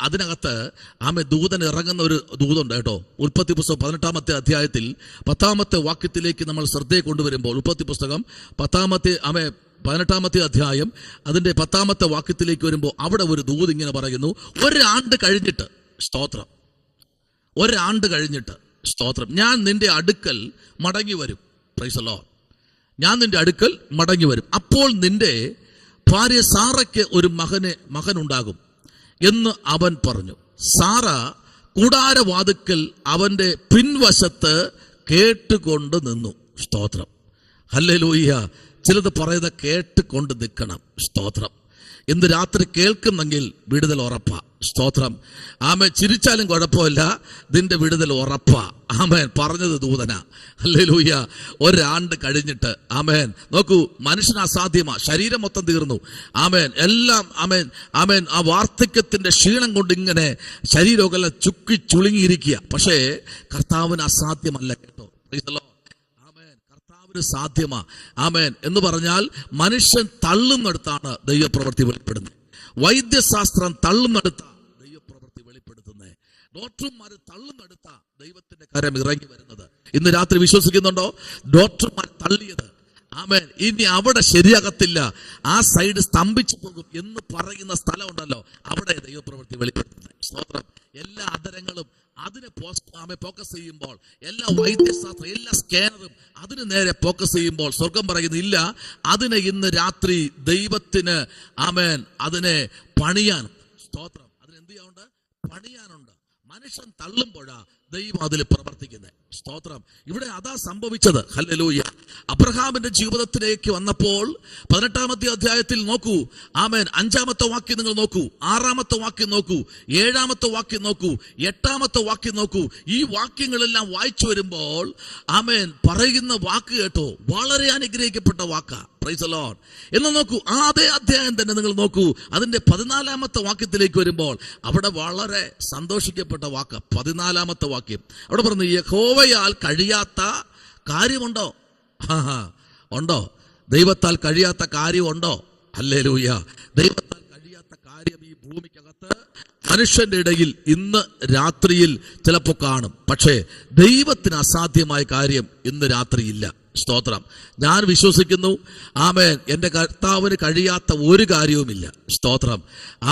അതിനകത്ത് ദൂതൻ ഇറങ്ങുന്ന ഒരു ദൂതുണ്ട് കേട്ടോ. ഉൽപ്പത്തി പുസ്തകം 18-ാമത്തെ അധ്യായത്തിൽ 10-ാമത്തെ വാക്യത്തിലേക്ക് നമ്മൾ ശ്രദ്ധയെ കൊണ്ടുവരുമ്പോൾ, ഉൽപ്പത്തി പുസ്തകം 18-ാമത്തെ അധ്യായം അതിൻ്റെ 10-ാമത്തെ വാക്യത്തിലേക്ക് വരുമ്പോൾ അവിടെ ഒരു ദൂത് ഇങ്ങനെ പറയുന്നു, ഒരാണ്ട് കഴിഞ്ഞിട്ട് സ്തോത്രം, ഒരാണ്ട് കഴിഞ്ഞിട്ട് സ്തോത്രം, ഞാൻ നിന്റെ അടുക്കൽ മടങ്ങി വരും. Price the Lord. ഞാൻ നിന്റെ അടുക്കൽ മടങ്ങി വരും. അപ്പോൾ നിന്റെ ഭാര്യ സാറയ്ക്ക് ഒരു മകനുണ്ടാകും എന്ന് അവൻ പറഞ്ഞു. സാറ കൂടാരവാതിക്കൽ അവന്റെ പിൻവശത്ത് കേട്ടുകൊണ്ട് നിന്നു. സ്തോത്രം, ഹല്ലേലൂയ. ചിലത് പറയുന്നത് കേട്ടുകൊണ്ട് നിൽക്കണം. സ്തോത്രം. ഇന്ന് രാത്രി കേൾക്കുന്നെങ്കിൽ വിടുതൽ ഉറപ്പാ. സ്തോത്രം. ആമേൻ. ചിരിച്ചാലും കുഴപ്പമില്ല, നിന്റെ വിടുതൽ ഉറപ്പാ. ആമേൻ. പറഞ്ഞത് ദൂതന. ഹല്ലേലൂയ. ഒരാണ്ട് കഴിഞ്ഞിട്ട് ആമേൻ. നോക്കൂ, മനുഷ്യന് അസാധ്യമാ. ശരീരം മൊത്തം തീർന്നു. ആമേൻ. എല്ലാം ആമേൻ ആമേൻ. ആ വാർദ്ധക്യത്തിന്റെ ക്ഷീണം കൊണ്ട് ഇങ്ങനെ ശരീരമൊക്കെ ചുക്കി ചുളുങ്ങിയിരിക്കുക. പക്ഷേ കർത്താവിന് അസാധ്യമല്ല കേട്ടോ. സാധ്യമാ. ആമേൻ. എന്ന് പറഞ്ഞാൽ മനുഷ്യൻ തള്ളുന്നിടത്താണ് ദൈവപ്രവൃത്തി വെളിപ്പെടുന്നത്. വൈദ്യശാസ്ത്രം തള്ളുന്നിടത്ത ദൈവപ്രവൃത്തി വെളിപ്പെടുത്തുന്നത്. ഡോക്ടർമാർ തള്ളുന്നിടത്ത ദൈവത്തിന്റെ കരം ഇറങ്ങി വരുന്നത്. ഇന്ന് രാത്രി വിശ്വസിക്കുന്നുണ്ടോ? ഡോക്ടർമാർ തള്ളിയത് ആമേൻ ഇനി അവിടെ ശരിയാകത്തില്ല, ആ സൈഡ് സ്തംഭിച്ചു പോകും എന്ന് പറയുന്ന സ്ഥലമുണ്ടല്ലോ, അവിടെ ദൈവപ്രവൃത്തി വെളിപ്പെടുത്തുന്നത്. സ്തോത്രം. എല്ലാ അധരങ്ങളും അതിനെ ഫോക്കസ് ചെയ്യുമ്പോൾ, എല്ലാ വൈദ്യശാസ്ത്രം, എല്ലാ സ്കാനറും അതിന് നേരെ ഫോക്കസ് ചെയ്യുമ്പോൾ സ്വർഗം പറയുന്നില്ല, അതിനെ ഇന്ന് രാത്രി ദൈവത്തിന് ആമേൻ അതിനെ പണിയാനും. സ്തോത്രം. അതിനെന്ത് ചെയ്യാനുണ്ട്? പണിയാനുണ്ട്. മനുഷ്യൻ തള്ളുമ്പോഴാ ദൈവം അതിൽ പ്രവർത്തിക്കുന്നത്. സ്തോത്രം. ഇവിടെ അതാ സംഭവിച്ചത്. ഹല്ലേലൂയ. അബ്രഹാമിന്റെ ജീവിതത്തിലേക്ക് വന്നപ്പോൾ 18-ാമത്തെ അധ്യായത്തിൽ നോക്കൂ. ആമേൻ. 5-ാമത്തെ വാക്യം നിങ്ങൾ നോക്കൂ, 6-ാമത്തെ വാക്യം നോക്കൂ, 7-ാമത്തെ വാക്യം നോക്കൂ, 8-ാമത്തെ വാക്യം നോക്കൂ. ഈ വാക്യങ്ങളെല്ലാം വായിച്ചു വരുമ്പോൾ ആമേൻ പറയുന്ന വാക്ക് കേട്ടോ, വളരെ അനുഗ്രഹിക്കപ്പെട്ട വാക്കാ. Price the Lord. എന്ന് നോക്കൂ, അതേ അധ്യായം തന്നെ നിങ്ങൾ നോക്കൂ. അതിന്റെ 14-ാമത്തെ വാക്യത്തിലേക്ക് വരുമ്പോൾ അവിടെ വളരെ സന്തോഷിക്കപ്പെട്ട വാക്ക്. 14-ാമത്തെ വാക്യം അവിടെ പറഞ്ഞു, യഹോവയാൽ കഴിയാത്ത കാര്യമുണ്ടോ? ഉണ്ടോ? ദൈവത്താൽ കഴിയാത്ത കാര്യമുണ്ടോ? ഹല്ലേലൂയ. ദൈവത്താൽ കഴിയാത്ത കാര്യം ഈ ഭൂമിക്കകത്ത് മനുഷ്യന്റെ ഇടയിൽ ഇന്ന് രാത്രിയിൽ ചിലപ്പോൾ കാണും. പക്ഷേ ദൈവത്തിന് അസാധ്യമായ കാര്യം ഇന്ന് രാത്രിയില്ല. സ്തോത്രം. ഞാൻ വിശ്വസിക്കുന്നു ആമേൻ, എൻ്റെ കർത്താവിന് കഴിയാത്ത ഒരു കാര്യവുമില്ല. സ്തോത്രം.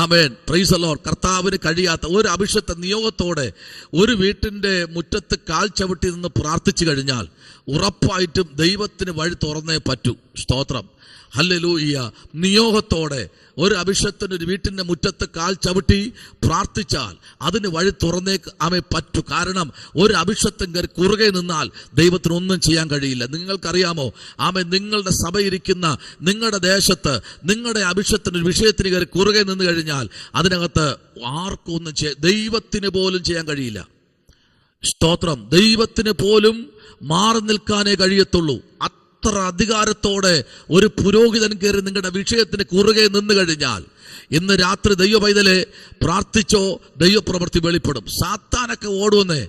ആമേൻ. Praise the Lord. കർത്താവിന് കഴിയാത്ത ഒരു അഭിഷേക നിയോഗത്തോടെ ഒരു വീട്ടിൻ്റെ മുറ്റത്ത് കാൽ ചവിട്ടി നിന്ന് പ്രാർത്ഥിച്ചു കഴിഞ്ഞാൽ ഉറപ്പായിട്ടും ദൈവത്തിന് വഴി തുറന്നേ പറ്റൂ. സ്തോത്രം. ഹല്ലേലൂയ. നിയോഗത്തോടെ ഒരു അഭിഷേകത്തിന് ഒരു വീട്ടിന്റെ മുറ്റത്ത് കാൽ ചവിട്ടി പ്രാർത്ഥിച്ചാൽ അതിന് വഴി തുറന്നേ പറ്റൂ. കാരണം ഒരു അഭിഷേകത്തിന് കയറി കുറുകെ നിന്നാൽ ദൈവത്തിന് ഒന്നും ചെയ്യാൻ കഴിയില്ല. നിങ്ങൾക്കറിയാമോ നിങ്ങളുടെ സഭയിരിക്കുന്ന നിങ്ങളുടെ ദേശത്ത് നിങ്ങളുടെ അഭിഷേകത്തിന് ഒരു വിഷയത്തിന് കയറി കുറുകെ നിന്ന് കഴിഞ്ഞാൽ അതിനകത്ത് ആർക്കും ഒന്നും ദൈവത്തിന് പോലും ചെയ്യാൻ കഴിയില്ല. സ്തോത്രം. ദൈവത്തിന് പോലും മാറി നിൽക്കാനേ കഴിയത്തുള്ളൂ. അത്ര അധികാരത്തോടെ ഒരു പുരോഹിതൻ കയറി നിങ്ങളുടെ വിഷയത്തിന് കുറുകെ നിന്ന് കഴിഞ്ഞാൽ ഇന്ന് രാത്രി ദൈവ പൈതലെ പ്രാർത്ഥിച്ചോ, ദൈവപ്രവൃത്തി വെളിപ്പെടും. സാത്താനൊക്കെ ഓടുവന്നേ.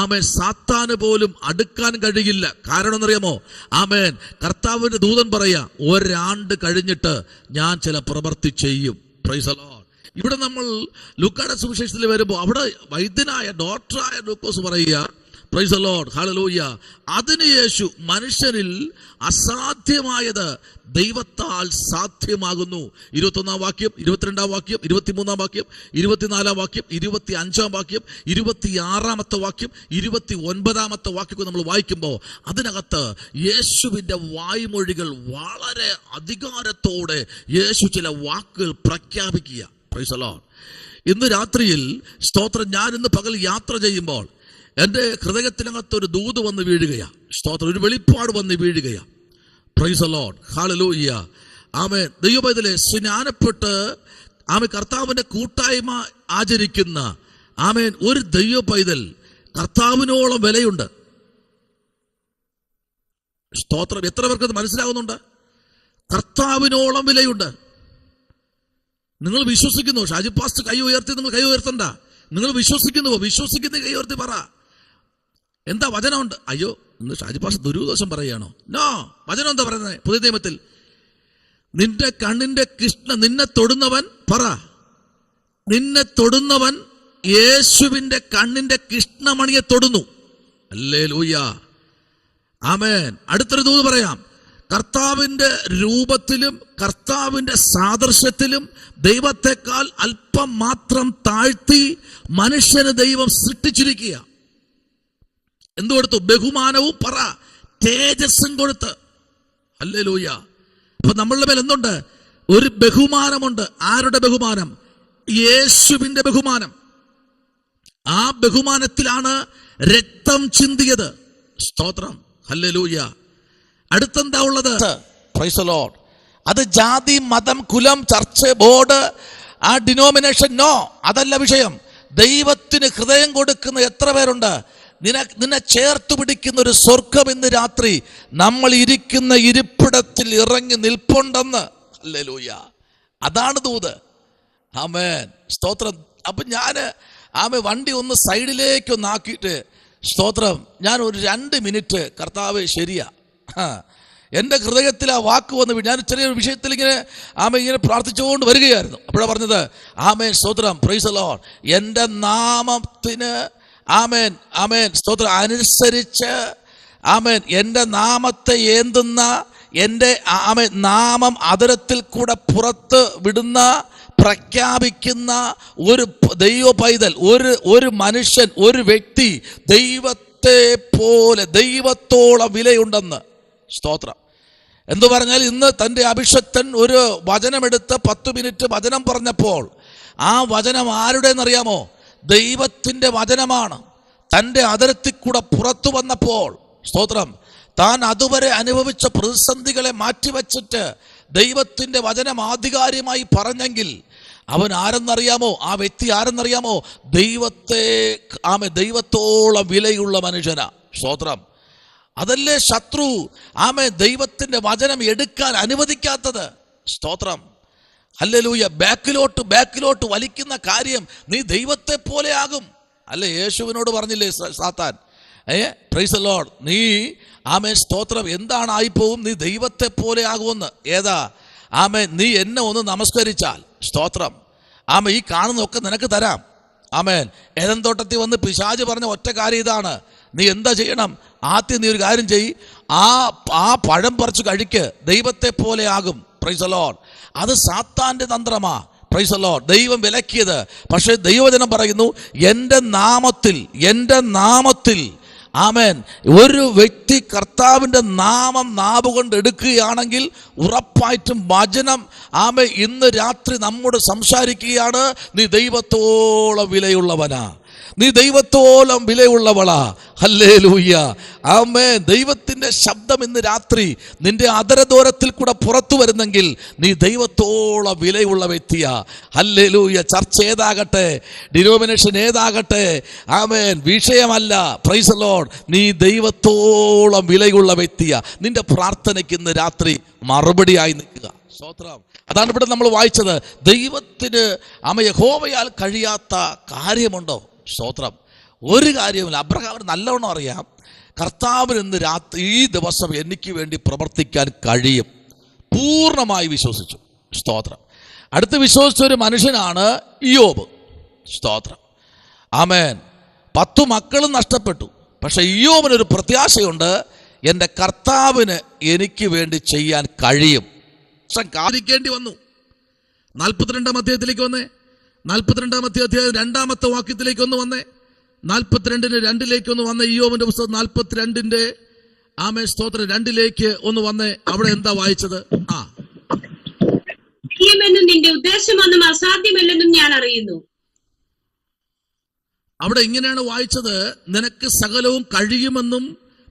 ആമേൻ. സാത്താന് പോലും അടുക്കാൻ കഴിയില്ല. കാരണം എന്നറിയാമോ? ആമേൻ. കർത്താവിന്റെ ദൂതൻ പറയാ, ഒരാണ്ട് കഴിഞ്ഞിട്ട് ഞാൻ ചില പ്രവൃത്തി ചെയ്യും. Price the Lord. ഇവിടെ നമ്മൾ ലൂക്കായുടെ സുവിശേഷത്തിൽ വരുമ്പോൾ അവിടെ വൈദ്യനായ ഡോക്ടറായ ലൂക്കോസ് പറയുക, പ്രൈസ് ദി ലോർഡ്, ഹല്ലേലൂയ, അതിന് യേശു മനുഷ്യരിൽ അസാധ്യമായത് ദൈവത്താൽ സാധ്യമാകുന്നു. 21-ാം വാക്യം, 22-ാം വാക്യം, 23-ാം വാക്യം, 24-ാം വാക്യം, 25-ാം വാക്യം, 26-ാമത്തെ വാക്യം, 29-ാമത്തെ വാക്യം നമ്മൾ വായിക്കുമ്പോൾ അതിനകത്ത് യേശുവിൻ്റെ വായ്മൊഴികൾ വളരെ അധികാരത്തോടെ യേശു ചില വാക്കുകൾ പ്രഖ്യാപിക്കുക. Praise the Lord. ഇന്ന് രാത്രിയിൽ സ്തോത്രം, ഞാൻ ഇന്ന് പകൽ യാത്ര ചെയ്യുമ്പോൾ എൻ്റെ ഹൃദയത്തിനകത്തൊരു ദൂത് വന്ന് വീഴുകയാ. സ്തോത്രം. ഒരു വെളിപ്പാട് വന്ന് വീഴുകയാ. Praise the Lord. ഹല്ലേലൂയ. ആമേൻ. ദൈവപൈതലേ, സ്നാനപ്പെട്ട് കർത്താവിന്റെ കൂട്ടായ്മ ആചരിക്കുന്ന ആമേൻ ഒരു ദൈവ പൈതൽ കർത്താവിനോളം വിലയുണ്ട്. സ്തോത്രം. എത്ര പേർക്ക് അത് മനസ്സിലാകുന്നുണ്ട്? കർത്താവിനോളം വിലയുണ്ട്. നിങ്ങൾ വിശ്വസിക്കുന്നു? ഷാജി പാസ്റ്റർ കൈ ഉയർത്തി. നിങ്ങൾ കൈ ഉയർത്തണ്ട. നിങ്ങൾ വിശ്വസിക്കുന്നുവോ? വിശ്വസിക്കുന്ന കൈ ഉയർത്തി പറ. എന്താ വചനമുണ്ട്? അയ്യോ, ഇന്ന് ഷാജി പാസ്റ്റർ ദുരുദോഷം പറയുകയാണോ? നോ. വചനം എന്താ പറയുന്നത്? പുതിയ നിയമത്തിൽ, നിന്റെ കണ്ണിന്റെ കൃഷ്ണ നിന്നെ തൊടുന്നവൻ പറ, നിന്നെ തൊടുന്നവൻ യേശുവിന്റെ കണ്ണിന്റെ കൃഷ്ണമണിയെ തൊടുന്നു. ഹല്ലേലൂയ, ആമേൻ. അടുത്തൊരു ദൂത് പറയാം. കർത്താവിന്റെ രൂപത്തിലും കർത്താവിന്റെ സാദൃശ്യത്തിലും ദൈവത്തെക്കാൾ അല്പം മാത്രം താഴ്ത്തി മനുഷ്യന് ദൈവം സൃഷ്ടിച്ചിരിക്കുക. എന്തു കൊടുത്തു? ബഹുമാനവും പറ, തേജസ്സും കൊടുത്ത്. ഹല്ലേലൂയ. അപ്പൊ നമ്മളുടെ മേൽ എന്തുണ്ട്? ഒരു ബഹുമാനമുണ്ട്. ആരുടെ ബഹുമാനം? യേശുവിന്റെ ബഹുമാനം. ആ ബഹുമാനത്തിലാണ് രക്തം ചിന്തിയത്. സ്തോത്രം, ഹല്ലേലൂയ. അടുത്തെന്താ ഉള്ളത്? Price the Lord. അത് ജാതി, മതം, കുലം, ചർച്ച്, ബോർഡ്, ആ ഡിനോമിനേഷൻ, നോ, അതല്ല വിഷയം. ദൈവത്തിന് ഹൃദയം കൊടുക്കുന്ന എത്ര പേരുണ്ട്? നിന്നെ ചേർത്ത് പിടിക്കുന്ന ഒരു സ്വർഗം ഇന്ന് രാത്രി നമ്മൾ ഇരിക്കുന്ന ഇരിപ്പിടത്തിൽ ഇറങ്ങി നിൽപ്പുണ്ടെന്ന്. ഹല്ലേലൂയ. അതാണ് ദൂത്. ആമേൻ, സ്തോത്രം. അപ്പൊ വണ്ടി ഒന്ന് സൈഡിലേക്ക് ഒന്ന് ആക്കിയിട്ട്, സ്തോത്രം, ഞാൻ ഒരു 2 മിനിറ്റ് കർത്താവ് ശരിയാ, എൻ്റെ ഹൃദയത്തിൽ ആ വാക്ക് വന്ന് ഞാൻ ചെറിയൊരു വിഷയത്തിൽ ഇങ്ങനെ പ്രാർത്ഥിച്ചുകൊണ്ട് വരികയായിരുന്നു. അപ്പോഴാണ് പറഞ്ഞത്, ആമേൻ, സ്തോത്രം, പ്രൈസ് ദി ലോർഡ്, എൻ്റെ നാമത്തിന് ആമേൻ, ആമേൻ, സ്തോത്രം, അനുസരിച്ച് ആമേൻ, എൻ്റെ നാമത്തെ ഏന്തുന്ന, എൻ്റെ ആമേൻ നാമം അതരത്തിൽ കൂടെ പുറത്ത് വിടുന്ന, പ്രഖ്യാപിക്കുന്ന ഒരു ദൈവ പൈതൽ, ഒരു മനുഷ്യൻ, ഒരു വ്യക്തി ദൈവത്തെ പോലെ, ദൈവത്തോളം വിലയുണ്ടെന്ന്. സ്തോത്രം. എന്തു പറഞ്ഞാൽ ഇന്ന് തൻ്റെ അഭിഷക്തൻ ഒരു വചനമെടുത്ത് 10 മിനിറ്റ് വചനം പറഞ്ഞപ്പോൾ ആ വചനം ആരുടേന്നറിയാമോ? ദൈവത്തിൻ്റെ വചനമാണ്. തൻ്റെ അതിർത്തി കൂടെ പുറത്തു വന്നപ്പോൾ, സ്തോത്രം, താൻ അതുവരെ അനുഭവിച്ച പ്രതിസന്ധികളെ മാറ്റിവെച്ചിട്ട് ദൈവത്തിൻ്റെ വചനം ആധികാരികമായി പറഞ്ഞെങ്കിൽ അവൻ ആരെന്നറിയാമോ? ആ വ്യക്തി ആരെന്നറിയാമോ? ദൈവത്തോളം വിലയുള്ള മനുഷ്യനാ. സ്തോത്രം. അതല്ലേ ശത്രു ദൈവത്തിന്റെ വചനം എടുക്കാൻ അനുവദിക്കാത്തത്. സ്തോത്രം, ഹല്ലേലൂയ. ബാക്കിലോട്ട് വലിക്കുന്ന കാര്യം നീ ദൈവത്തെ പോലെ ആകും. അല്ലേ, യേശുവിനോട് പറഞ്ഞില്ലേ സാത്താൻ, പ്രൈസ് ദി ലോർഡ്, നീ സ്തോത്രം, എന്താണ് ആയിപ്പോവും? നീ ദൈവത്തെ പോലെ ആകുമെന്ന്. ഏതാ? നീ എന്നെ ഒന്ന് നമസ്കരിച്ചാൽ, സ്തോത്രം, ഈ കാണുന്നതൊക്കെ നിനക്ക് തരാം. ആമേൻ. ഏദൻ തോട്ടത്തിൽ വന്ന് പിശാച് പറഞ്ഞ ഒറ്റ കാര്യം ഇതാണ്, നീ എന്താ ചെയ്യണം? ആദ്യം നീ ഒരു കാര്യം ചെയ്യ്, ആ പഴം പറിച്ച് കഴിക്ക്, ദൈവത്തെ പോലെ ആകും. Price the Lord. അത് സാത്താന്റെ തന്ത്രമാ. Price the Lord. ദൈവം വിലക്കിയത്. പക്ഷേ ദൈവവചനം പറയുന്നു, എൻ്റെ നാമത്തിൽ ആമേൻ, ഒരു വ്യക്തി കർത്താവിൻ്റെ നാമം നാവുകൊണ്ട് എടുക്കുകയാണെങ്കിൽ ഉറപ്പായിട്ടും വചനം ഇന്ന് രാത്രി നമ്മോട് സംസാരിക്കുകയാണ്, നീ ദൈവത്തോളം വിലയുള്ളവനാ, നീ ദൈവത്തോളം വിലയുള്ളവളാ. ഹല്ലേലൂയ, ആമേൻ. ദൈവത്തിൻ്റെ ശബ്ദം ഇന്ന് രാത്രി നിന്റെ അധരദൂരത്തിൽ കൂടെ പുറത്തു വരുന്നെങ്കിൽ നീ ദൈവത്തോളം വിലയുള്ള വ്യക്തിയാ. ഹല്ലേലൂയ. ചർച്ച ഏതാകട്ടെ, ഡിനോമിനേഷൻ ഏതാകട്ടെ, ആമേൻ, വിഷയമല്ല. Price the Lord. നീ ദൈവത്തോളം വിലയുള്ള വ്യക്തിയാ. നിന്റെ പ്രാർത്ഥനയ്ക്ക് ഇന്ന് രാത്രി മറുപടിയായി നിൽക്കുക. സ്തോത്രം. അതാണ് ഇവിടെ നമ്മൾ വായിച്ചത്. ദൈവത്തിന് യഹോവയാൽ കഴിയാത്ത കാര്യമുണ്ടോ? സ്തോത്രം. ഒരു കാര്യമില്ല. അബ്രഹാമിന് നല്ലവണ്ണം അറിയാം, കർത്താവിന് ഇന്ന് രാത്രി, ഈ ദിവസം എനിക്ക് വേണ്ടി പ്രവർത്തിക്കാൻ കഴിയും. പൂർണ്ണമായി വിശ്വസിച്ചു. സ്തോത്രം. അടുത്ത് വിശ്വസിച്ച ഒരു മനുഷ്യനാണ് ഇയ്യോബ്. സ്തോത്രം. ആമേൻ. 10 മക്കളും നഷ്ടപ്പെട്ടു. പക്ഷെ ഇയ്യോബിനൊരു പ്രത്യാശയുണ്ട്, എൻ്റെ കർത്താവിന് എനിക്ക് വേണ്ടി ചെയ്യാൻ കഴിയും. കാതിരിക്കേണ്ടി വന്നു. 42-ാം അധ്യായത്തിലേക്ക് വന്നേ. 42-ാം അധ്യായം 2-ാമത്തെ വാക്യത്തിലേക്ക് ഒന്ന് വന്നേ. 42:2 ഒന്ന് വന്നേ. ഇയ്യോബിന്റെ പുസ്തകം 42 ആമേൻ, സ്തോത്രം, 2 ഒന്ന് വന്നേ. അവിടെ എന്താ വായിച്ചത്? നിന്റെ ഉദ്ദേശമൊന്നും അസാധ്യമല്ലെന്നും ഞാൻ അറിയുന്നു. അവിടെ ഇങ്ങനെയാണ് വായിച്ചത്, നിനക്ക് സകലവും കഴിയുമെന്നും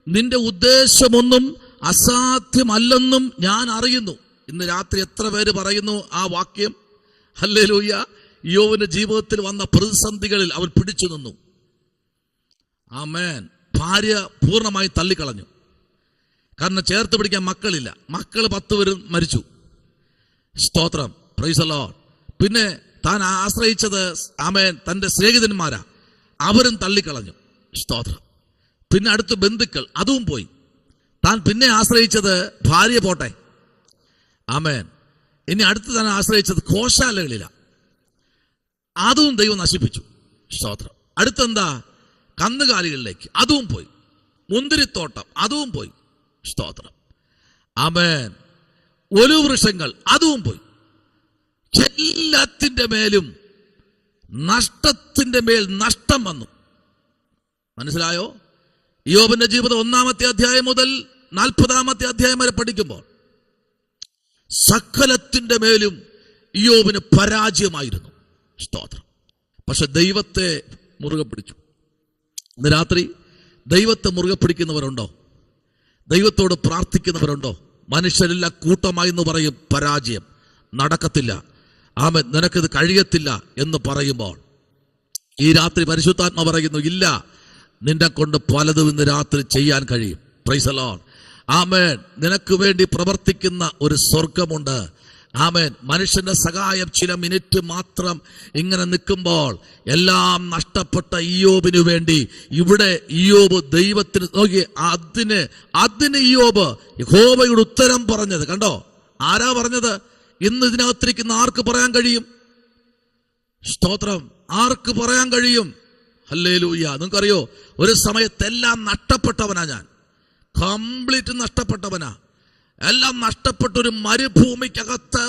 നിന്റെ ഉദ്ദേശമൊന്നും അസാധ്യമല്ലെന്നും ഞാൻ അറിയുന്നു. ഇന്ന് രാത്രി എത്ര പേര് പറയുന്നു ആ വാക്യം? ഹല്ലേലൂയ. ഇയ്യോബിന്റെ ജീവിതത്തിൽ വന്ന പ്രതിസന്ധികളിൽ അവൻ പിടിച്ചു നിന്നു. ആമേൻ. ഭാര്യ പൂർണ്ണമായി തള്ളിക്കളഞ്ഞു. കാരണം ചേർത്ത് പിടിക്കാൻ മക്കളില്ല. മക്കൾ 10 പേരും മരിച്ചു. സ്തോത്രം, പ്രൈസ് ദി ലോർഡ്. പിന്നെ താൻ ആശ്രയിച്ചത് ആമേൻ തൻ്റെ സ്നേഹിതന്മാരാ, അവരും തള്ളിക്കളഞ്ഞു. സ്തോത്രം. പിന്നെ അടുത്ത ബന്ധുക്കൾ, അതും പോയി. താൻ പിന്നെ ആശ്രയിച്ചത് ഭാര്യ പോട്ടെ, ആമേൻ. ഇനി അടുത്ത് താൻ ആശ്രയിച്ചത് ഗോശാലകളിലാണ്. അതും ദൈവം നശിപ്പിച്ചു. സ്തോത്രം. അടുത്തെന്താ? കന്നുകാലികളിലേക്ക് അതും പോയി. മുന്തിരിത്തോട്ടം അതും പോയി. സ്തോത്രം. ആമേൻ. ഒലിവൃക്ഷങ്ങൾ അതും പോയി. എല്ലാത്തിന്റെ മേലും നഷ്ടത്തിന്റെ മേൽ നഷ്ടം വന്നു. മനസ്സിലായോ? യോബിന്റെ ജീവിതം 1-ാമത്തെ അധ്യായം മുതൽ 40-ാമത്തെ അധ്യായം വരെ പഠിക്കുമ്പോൾ സകലത്തിന്റെ മേലും യോബിന് പരാജയമായിരുന്നു. സ്തോത്രം. പക്ഷെ ദൈവത്തെ മുറുകെ പിടിച്ചു. ഇന്ന് രാത്രി ദൈവത്തെ മുറുകെ പിടിക്കുന്നവരുണ്ടോ? ദൈവത്തോട് പ്രാർത്ഥിക്കുന്നവരുണ്ടോ? മനുഷ്യരെല്ലാം കൂട്ടമായി എന്ന് പറയും പരാജയം, നടക്കത്തില്ല, ആമേൻ, നിനക്കിത് കഴിയത്തില്ല എന്ന് പറയുമ്പോൾ ഈ രാത്രി പരിശുദ്ധാത്മ പറയുന്നു, ഇല്ല, നിന്നെ കൊണ്ട് പലതും ഇന്ന് രാത്രി ചെയ്യാൻ കഴിയും. Praise the Lord. ആമേൻ. നിനക്ക് വേണ്ടി പ്രവർത്തിക്കുന്ന ഒരു സ്വർഗമുണ്ട്. ആമേൻ. മനുഷ്യന്റെ സഹായം ചില മിനിറ്റ് മാത്രം ഇങ്ങനെ നിൽക്കുമ്പോൾ എല്ലാം നഷ്ടപ്പെട്ട ഇയ്യോബിനു വേണ്ടി ഇവിടെ ഇയ്യോബ് ദൈവത്തിന് നോക്കി, അതിന് ഇയ്യോബ് യഹോവയുടെ ഉത്തരം പറഞ്ഞത് കണ്ടോ? ആരാ പറഞ്ഞത്? ഇന്ന് ഇതിനകത്തിരിക്കുന്ന ആർക്ക് പറയാൻ കഴിയും? സ്തോത്രം. ആർക്ക് പറയാൻ കഴിയും? ഹല്ലേലൂയ. നിങ്ങൾക്കറിയോ, ഒരു സമയത്തെല്ലാം നഷ്ടപ്പെട്ടവനാ ഞാൻ, കംപ്ലീറ്റ് നഷ്ടപ്പെട്ടവനാ. എല്ലാം നഷ്ടപ്പെട്ടൊരു മരുഭൂമിക്കകത്ത്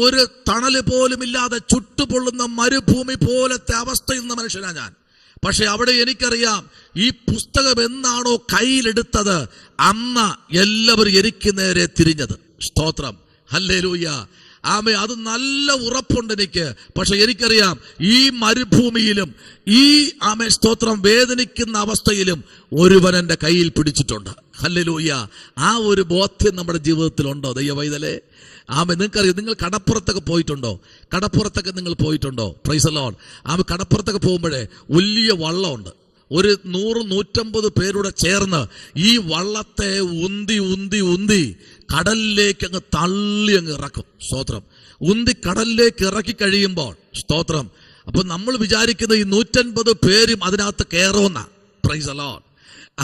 ഒരു തണല് പോലും ഇല്ലാതെ ചുട്ടുപൊള്ളുന്ന മരുഭൂമി പോലത്തെ അവസ്ഥയിൽ നിന്ന് മനുഷ്യനാ ഞാൻ. പക്ഷെ അവിടെ എനിക്കറിയാം, ഈ പുസ്തകം എന്നാണോ കയ്യിലെടുത്തത് അന്ന് എല്ലാവരും എനിക്ക് നേരെ തിരിഞ്ഞത്. സ്തോത്രം. ഹല്ലേലൂയ. അത് നല്ല ഉറപ്പുണ്ട് എനിക്ക്. പക്ഷെ എനിക്കറിയാം, ഈ മരുഭൂമിയിലും ഈ സ്തോത്രം വേദനിക്കുന്ന അവസ്ഥയിലും ഒരുവൻ എൻ്റെ കയ്യിൽ പിടിച്ചിട്ടുണ്ട്. ഹല്ലേലൂയ. ആ ഒരു ബോധ്യം നമ്മുടെ ജീവിതത്തിലുണ്ടോ ദൈവവൈതലേ? നിങ്ങൾക്കറിയാം, നിങ്ങൾ കടപ്പുറത്തൊക്കെ പോയിട്ടുണ്ടോ? കടപ്പുറത്തൊക്കെ നിങ്ങൾ പോയിട്ടുണ്ടോ? Price the Lord. കടപ്പുറത്തൊക്കെ പോകുമ്പോഴേ വലിയ വള്ളമുണ്ട്. ഒരു 100-150 പേരുടെ ചേർന്ന് ഈ വള്ളത്തെ ഉന്തി ഉന്തി ഉന്തി കടലിലേക്ക് അങ്ങ് തള്ളി അങ്ങ് ഇറക്കും. സ്തോത്രം. ഉന്തി കടലിലേക്ക് ഇറക്കി കഴിയുമ്പോൾ സ്തോത്രം, അപ്പൊ നമ്മൾ വിചാരിക്കുന്നത് ഈ 150 പേരും അതിനകത്ത് കയറുമെന്ന. Praise the Lord.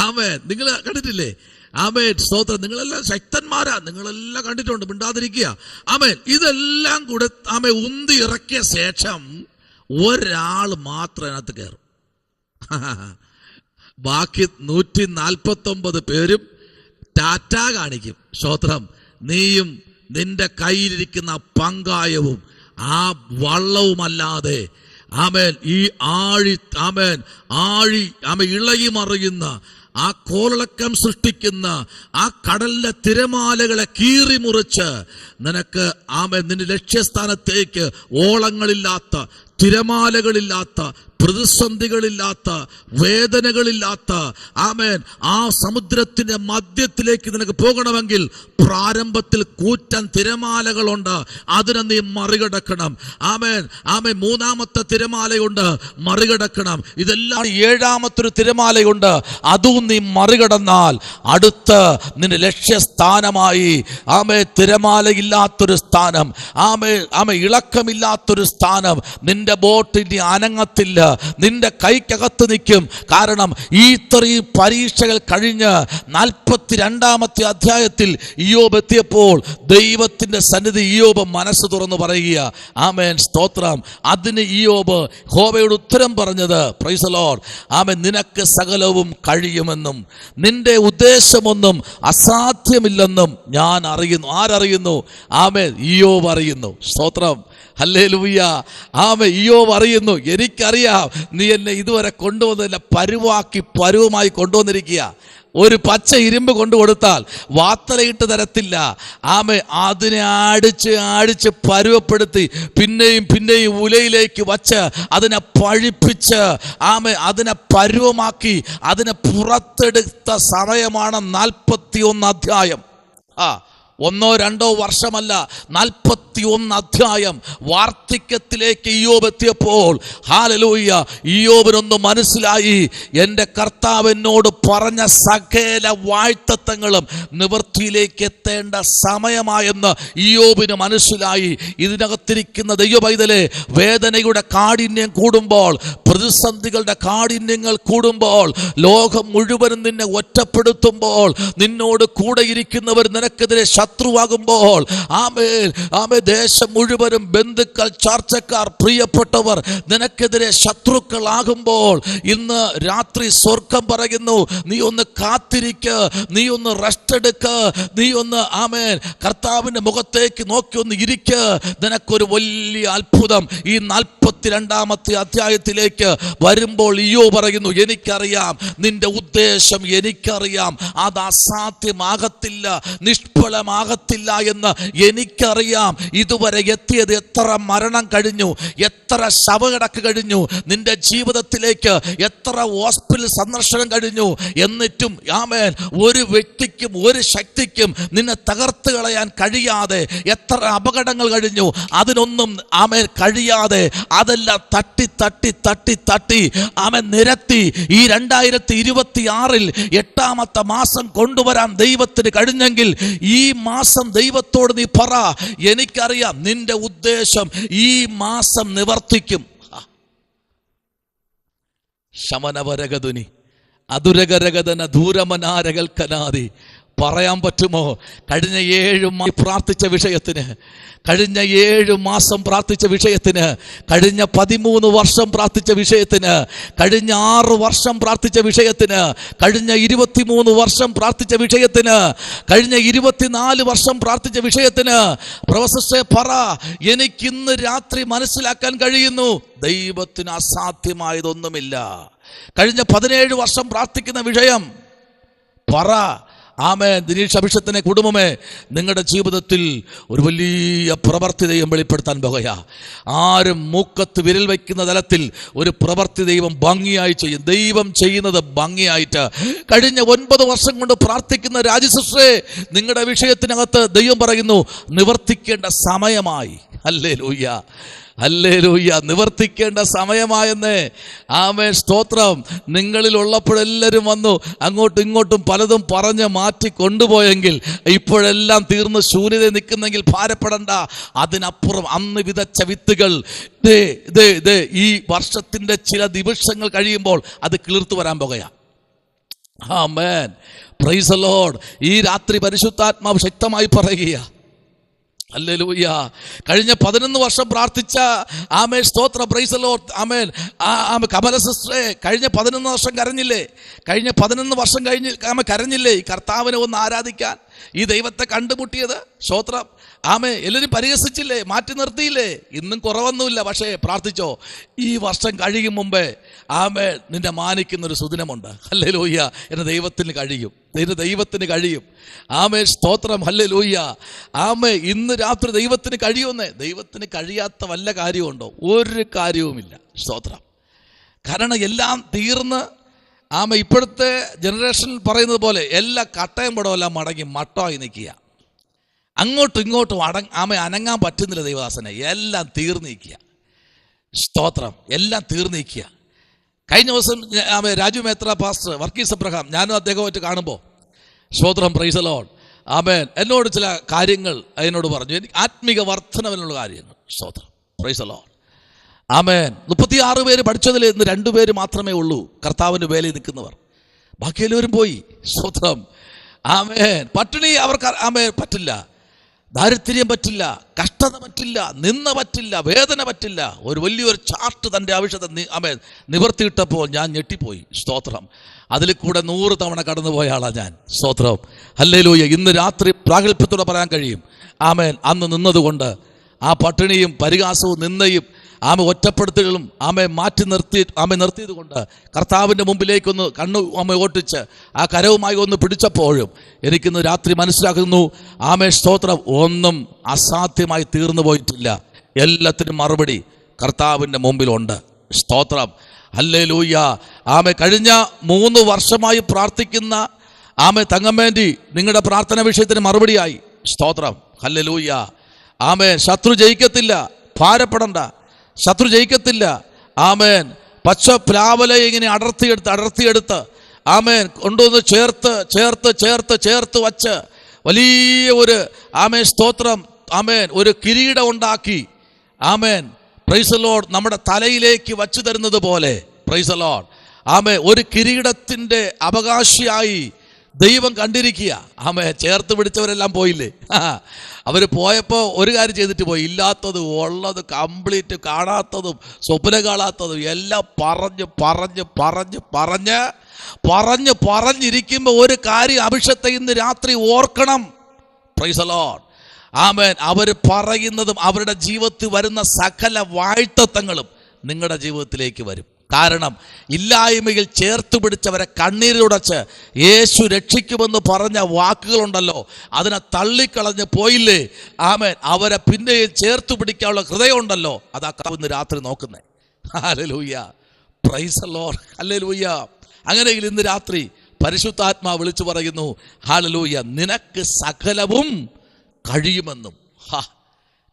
ആമേൻ. നിങ്ങൾ കണ്ടിട്ടില്ലേ? ആമേൻ. സ്തോത്രം. നിങ്ങളെല്ലാം ശക്തന്മാരാ, നിങ്ങളെല്ലാം കണ്ടിട്ടുണ്ട്, മിണ്ടാതിരിക്കുക. ആമേൻ. ഇതെല്ലാം കൂടെ ഉന്തി ഇറക്കിയ ശേഷം ഒരാൾ മാത്രം അതിനകത്ത് കയറും. ബാക്കി 149 പേരും ടാറ്റ കാണിക്കും. സ്തോത്രം. നീയും നിന്റെ കയ്യിലിരിക്കുന്ന പങ്കായവും ആ വള്ളവുമല്ലാതെ ഈ ആഴി ഇളകി മറിയുന്ന ആ കോളിളക്കം സൃഷ്ടിക്കുന്ന ആ കടലിലെ തിരമാലകളെ കീറി മുറിച്ച് നിനക്ക് നിന്റെ ലക്ഷ്യസ്ഥാനത്തേക്ക് ഓളങ്ങളില്ലാത്ത, തിരമാലകളില്ലാത്ത, പ്രതിസന്ധികളില്ലാത്ത, വേദനകളില്ലാത്ത ആ സമുദ്രത്തിന്റെ മധ്യത്തിലേക്ക് നിനക്ക് പോകണമെങ്കിൽ പ്രാരംഭത്തിൽ കൂറ്റൻ തിരമാലകളുണ്ട്, അതിനെ നീ മറികടക്കണം. മൂന്നാമത്തെ തിരമാലയുണ്ട്, മറികടക്കണം. ഇതെല്ലാം 7ാമത്തൊരു തിരമാലയുണ്ട്, അതും നീ മറികടന്നാൽ അടുത്ത് നിന്റെ ലക്ഷ്യസ്ഥാനമായി തിരമാലയില്ലാത്തൊരു സ്ഥാനം, ഇളക്കമില്ലാത്തൊരു സ്ഥാനം. നിന്റെ ബോട്ട് ഇനി അനങ്ങത്തില്ല, നിന്റെ കൈക്കകത്ത് നിൽക്കും. കാരണം ഈ ഇത്രയും പരീക്ഷകൾ കഴിഞ്ഞ് 42-ാമത്തെ അധ്യായത്തിൽ ഇയ്യോബ് എത്തിയപ്പോൾ ദൈവത്തിന്റെ സന്നിധി ഇയ്യോബ് മനസ്സ് തുറന്നു പറയുക. ആമേൻ. സ്തോത്രം. അതിന് ഇയ്യോബ് യഹോവയോട് ഉത്തരം പറഞ്ഞത്, പ്രൈസ് ദി ലോർഡ്, നിനക്ക് സകലവും കഴിയുമെന്നും നിന്റെ ഉദ്ദേശമൊന്നും അസാധ്യമില്ലെന്നും ഞാൻ അറിയുന്നു. ആരറിയുന്നു? ഇയ്യോബ് അറിയുന്നു. സ്തോത്രം. ഹല്ലേലൂയ. ഇയ്യോബ് അറിയുന്നു, എനിക്കറിയാം നീ എന്നെ ഇതുവരെ കൊണ്ടുവന്നില്ല, പരുവമായി കൊണ്ടുവന്നിരിക്കുക. ഒരു പച്ച ഇരുമ്പ് കൊണ്ടു കൊടുത്താൽ വാത്തലയിട്ട് തരത്തില്ല. അതിനെ അടിച്ച് പരുവപ്പെടുത്തി പിന്നെയും ഉലയിലേക്ക് വച്ച് അതിനെ പഴിപ്പിച്ച് അതിനെ പരുവമാക്കി അതിനെ പുറത്തെടുത്ത സമയമാണ് 41 അധ്യായം. 1-2 വർഷമല്ല, 41 അധ്യായം വാർദ്ധക്യത്തിലേക്ക് ഇയ്യോബ് എത്തിയപ്പോൾ ഹല്ലേലൂയ, ഇയ്യോബിനൊന്ന് മനസ്സിലായി, എൻ്റെ കർത്താവ് എന്നോട് പറഞ്ഞ സകല വാഴ്ത്തത്വങ്ങളും നിവൃത്തിയിലേക്ക് എത്തേണ്ട സമയമായെന്ന് ഇയ്യോബിന് മനസ്സിലായി. ഇതിനകത്തിരിക്കുന്ന ദൈവപൈതലേ, വേദനയുടെ കാഠിന്യം കൂടുമ്പോൾ, പ്രതിസന്ധികളുടെ കാഠിന്യങ്ങൾ കൂടുമ്പോൾ, ലോകം മുഴുവനും നിന്നെ ഒറ്റപ്പെടുത്തുമ്പോൾ, നിന്നോട് കൂടെ ഇരിക്കുന്നവർ നിനക്കെതിരെ ശത്രുവാകുമ്പോൾ ദേശം മുഴുവനും ബന്ധുക്കൾ, ചാർച്ചക്കാർ, പ്രിയപ്പെട്ടവർ നിനക്കെതിരെ ശത്രുക്കളാകുമ്പോൾ ഇന്ന് രാത്രി സ്വർഗം പറയുന്നു, നീ ഒന്ന് കാത്തിരിക്ക്, നീ ഒന്ന് റെസ്റ്റ് എടുക്ക്, നീ ഒന്ന് കർത്താവിന്റെ മുഖത്തേക്ക് നോക്കി ഒന്ന് ഇരിക്ക്. നിനക്കൊരു വലിയ അത്ഭുതം ഈ 42-ാമത്തെ അധ്യായത്തിലേക്ക് വരുമ്പോൾ ഇയ്യോ പറയുന്നു, എനിക്കറിയാം നിന്റെ ഉദ്ദേശം, എനിക്കറിയാം അത് അസാധ്യമാകത്തില്ല, നിഷ്ഫലമാകത്തില്ല എന്ന് എനിക്കറിയാം. ഇതുവരെ എത്തിയത് എത്ര മരണം കഴിഞ്ഞു, എത്ര ശവകിടക്ക് കഴിഞ്ഞു, നിന്റെ ജീവിതത്തിലേക്ക് എത്ര ഹോസ്പിറ്റൽ സന്ദർശനം കഴിഞ്ഞു. എന്നിട്ടും ഒരു വ്യക്തിക്കും ഒരു ശക്തിക്കും നിന്നെ തകർത്ത് കളയാൻ കഴിയാതെ എത്ര അപകടങ്ങൾ കഴിഞ്ഞു. അതിനൊന്നും കഴിയാതെ അതെല്ലാം തട്ടി തട്ടി തട്ടി തട്ടി നിരത്തി ഈ 2026 8-ാമത്തെ മാസം കൊണ്ടുവരാൻ ദൈവത്തിന് കഴിഞ്ഞെങ്കിൽ ഈ മാസം ദൈവത്തോട് നീ പറ, എനിക്കറിയാം നിന്റെ ഉദ്ദേശം ഈ മാസം നിവർത്തിക്കും. ശമനവരഗതുനി അതുരകരഗതന ദൂരമനാരകൽക്കനാദി. പറയാൻ പറ്റുമോ? കഴിഞ്ഞ 7 മാസം പ്രാർത്ഥിച്ച വിഷയത്തിന്, കഴിഞ്ഞ 7 മാസം പ്രാർത്ഥിച്ച വിഷയത്തിന്, കഴിഞ്ഞ 13 വർഷം പ്രാർത്ഥിച്ച വിഷയത്തിന്, കഴിഞ്ഞ 6 വർഷം പ്രാർത്ഥിച്ച വിഷയത്തിന്, കഴിഞ്ഞ 23 വർഷം പ്രാർത്ഥിച്ച വിഷയത്തിന്, കഴിഞ്ഞ 24 വർഷം പ്രാർത്ഥിച്ച വിഷയത്തിന് പ്രൊഫസറെ പറ, എനിക്കിന്ന് രാത്രി മനസ്സിലാക്കാൻ കഴിയുന്നു ദൈവത്തിന് അസാധ്യമായതൊന്നുമില്ല. കഴിഞ്ഞ 17 വർഷം പ്രാർത്ഥിക്കുന്ന വിഷയം പറ. ദിനീഷ് അഭിഷേകത്തിനെ കുടുംബമേ, നിങ്ങളുടെ ജീവിതത്തിൽ ഒരു വലിയ പ്രവൃത്തി ദൈവം വെളിപ്പെടുത്താൻ പോകുകയാ. ആരും മൂക്കത്ത് വിരൽ വയ്ക്കുന്ന തലത്തിൽ ഒരു പ്രവൃത്തി ദൈവം ഭംഗിയായി ചെയ്യും. ദൈവം ചെയ്യുന്നത് ഭംഗിയായിട്ട്. കഴിഞ്ഞ 9 വർഷം കൊണ്ട് പ്രാർത്ഥിക്കുന്ന രാജസിസ്റ്ററെ, നിങ്ങളുടെ വിഷയത്തിനകത്ത് ദൈവം പറയുന്നു നിവർത്തിക്കേണ്ട സമയമായി. ഹല്ലേലൂയ, ഹല്ലേലൂയ, നിവർത്തിക്കേണ്ട സമയമായെന്നേ. സ്തോത്രം. നിങ്ങളിൽ ഉള്ളപ്പോഴെല്ലാവരും വന്നു അങ്ങോട്ടും ഇങ്ങോട്ടും പലതും പറഞ്ഞ് മാറ്റി കൊണ്ടുപോയെങ്കിൽ ഇപ്പോഴെല്ലാം തീർന്ന് ശൂന്യത നിൽക്കുന്നെങ്കിൽ ഭാരപ്പെടണ്ട. അതിനപ്പുറം അന്ന് വിതച്ച വിത്തുകൾ ഈ വർഷത്തിന്റെ ചില ദിവസങ്ങൾ കഴിയുമ്പോൾ അത് കിളിർത്തു വരാൻ പോകുകയാണ്. ആമേൻ, പ്രൈസ് ദി ലോർഡ്. ഈ രാത്രി പരിശുദ്ധാത്മാവ് ശക്തമായി പറയുക. ഹല്ലേലൂയ. കഴിഞ്ഞ 11 വർഷം പ്രാർത്ഥിച്ച സ്തോത്ര, പ്രൈസ് ദി ലോർഡ്. കമല സിസ്റ്ററെ, കഴിഞ്ഞ 11 വർഷം കരഞ്ഞില്ലേ? കഴിഞ്ഞ 11 വർഷം കഴിഞ്ഞ് കരഞ്ഞില്ലേ ഈ കർത്താവിനെ ഒന്ന് ആരാധിക്കാൻ, ഈ ദൈവത്തെ കണ്ടുമുട്ടിയത്? സ്തോത്രം. എല്ലാവരും പരിഹസിച്ചില്ലേ, മാറ്റി നിർത്തിയില്ലേ? ഇന്നും കുറവൊന്നുമില്ല. പക്ഷേ പ്രാർത്ഥിച്ചോ, ഈ വർഷം കഴിയും മുമ്പേ നിന്നെ മാനിക്കുന്നൊരു സുദിനമുണ്ട്. ഹല്ലേലൂയ. എന്റെ ദൈവത്തിന് കഴിയും, എന്റെ ദൈവത്തിന് കഴിയും. സ്തോത്രം. ഹല്ലേലൂയ. ഇന്ന് രാത്രി ദൈവത്തിന് കഴിയുമെന്നേ. ദൈവത്തിന് കഴിയാത്ത വല്ല കാര്യമുണ്ടോ? ഒരു കാര്യവുമില്ല. സ്തോത്രം. കാരണം എല്ലാം തീർന്ന് ഇപ്പോഴത്തെ ജനറേഷൻ പറയുന്നത് പോലെ എല്ലാ കട്ടയും പടവും എല്ലാം മടങ്ങി മട്ടമായി നിൽക്കുക. അങ്ങോട്ടും ഇങ്ങോട്ടും അനങ്ങാൻ പറ്റുന്നില്ല ദൈവദാസനെ. എല്ലാം തീർന്നിരിക്കുക. സ്തോത്രം. എല്ലാം തീർന്നിരിക്കുക. കഴിഞ്ഞ ദിവസം രാജു മേത്ര പാസ്റ്റർ വർഗീസ് അബ്രഹാം, ഞാനും അദ്ദേഹമായിട്ട് കാണുമ്പോൾ സ്തോത്രം, പ്രൈസ് ദി ലോർഡ്. എന്നോട് ചില കാര്യങ്ങൾ എന്നോട് പറഞ്ഞു, എനിക്ക് ആത്മീക വർധനവിനുള്ള കാര്യങ്ങൾ. സ്തോത്രം, പ്രൈസ് ദി ലോർഡ്. 36 പേര് പഠിച്ചതിൽ ഇന്ന് 2 പേര് മാത്രമേ ഉള്ളൂ കർത്താവിൻ്റെ വേലയിൽ നിൽക്കുന്നവർ. ബാക്കി എല്ലാവരും പോയി. സ്തോത്രം. പട്ടിണി അവർക്ക് പറ്റില്ല, ദാരിദ്ര്യം പറ്റില്ല, കഷ്ടത പറ്റില്ല, നിന്ന പറ്റില്ല, വേദന പറ്റില്ല. ഒരു വലിയൊരു ചാർട്ട് തൻ്റെ ആവശ്യത്തെ നിവർത്തിയിട്ടപ്പോൾ ഞാൻ ഞെട്ടിപ്പോയി. സ്തോത്രം. അതിൽ കൂടെ 100 തവണ കടന്നുപോയ ആളാണ് ഞാൻ. സ്തോത്രം. ഹല്ലേലൂയ. ഇന്ന് രാത്രി പ്രാഗൽഭ്യത്തോടെ പറയാൻ കഴിയും, അന്ന് നിന്നതുകൊണ്ട് ആ പട്ടിണിയും പരിഹാസവും നിന്നയും ഒറ്റപ്പെടുത്തലുകളും മാറ്റി നിർത്തിയത് കൊണ്ട് കർത്താവിൻ്റെ മുമ്പിലേക്കൊന്ന് കണ്ണു ഓട്ടിച്ച് ആ കരവുമായി ഒന്ന് പിടിച്ചപ്പോഴും എനിക്കിന്ന് രാത്രി മനസ്സിലാക്കുന്നു, സ്തോത്രം, ഒന്നും അസാധ്യമായി തീർന്നു പോയിട്ടില്ല. എല്ലാത്തിനും മറുപടി കർത്താവിൻ്റെ മുമ്പിലുണ്ട്. സ്തോത്രം. ഹല്ലേലൂയ. കഴിഞ്ഞ 3 വർഷമായി പ്രാർത്ഥിക്കുന്ന തങ്ങമ്മേണ്ടി നിങ്ങളുടെ പ്രാർത്ഥന വിഷയത്തിന് മറുപടിയായി. സ്തോത്രം. ഹല്ലേലൂയ. ശത്രു ജയിക്കത്തില്ല, ഭാരപ്പെടണ്ട, ശത്രു ജയിക്കത്തില്ല. പച്ച പ്ലാവല ഇങ്ങനെ അടർത്തിയെടുത്ത് കൊണ്ടുവന്ന് ചേർത്ത് വച്ച് വലിയ ഒരു സ്തോത്രം, ഒരു കിരീടം ഉണ്ടാക്കി പ്രൈസ് ദി ലോർഡ് നമ്മുടെ തലയിലേക്ക് വച്ചു തരുന്നത് പോലെ, പ്രൈസ് ദി ലോർഡ്, ഒരു കിരീടത്തിൻ്റെ അവകാശിയായി ദൈവം കണ്ടിരിക്കുക. ചേർത്ത് പിടിച്ചവരെല്ലാം പോയില്ലേ? അവർ പോയപ്പോൾ ഒരു കാര്യം ചെയ്തിട്ട് പോയി. ഇല്ലാത്തതും ഉള്ളത് കംപ്ലീറ്റ്, കാണാത്തതും സ്വപ്നം കാണാത്തതും എല്ലാം പറഞ്ഞിരിക്കുമ്പോൾ ഒരു കാര്യം അഭിഷത്തെ ഇന്ന് രാത്രി ഓർക്കണം. Praise the Lord. ആമേൻ. അവർ പറയുന്നതും അവരുടെ ജീവിതത്തിൽ വരുന്ന സകല വാഴ്ത്തത്വങ്ങളും നിങ്ങളുടെ ജീവിതത്തിലേക്ക് വരും. കാരണം ഇല്ലായ്മയിൽ ചേർത്ത് പിടിച്ചവരെ കണ്ണീരുടച്ച് യേശു രക്ഷിക്കുമെന്ന് പറഞ്ഞ വാക്കുകളുണ്ടല്ലോ, അതിനെ തള്ളിക്കളഞ്ഞ് പോയില്ലേ? ആമേൻ. അവരെ പിന്നെയും ചേർത്ത് പിടിക്കാനുള്ള ഹൃദയമുണ്ടല്ലോ, അതാ ഇന്ന് രാത്രി നോക്കുന്നേ. Hallelujah, price the Lord, hallelujah. അങ്ങനെയെങ്കിൽ ഇന്ന് രാത്രി പരിശുദ്ധാത്മാ വിളിച്ചു പറയുന്നു, ഹല്ലേലൂയ, നിനക്ക് സകലവും കഴിയുമെന്നും.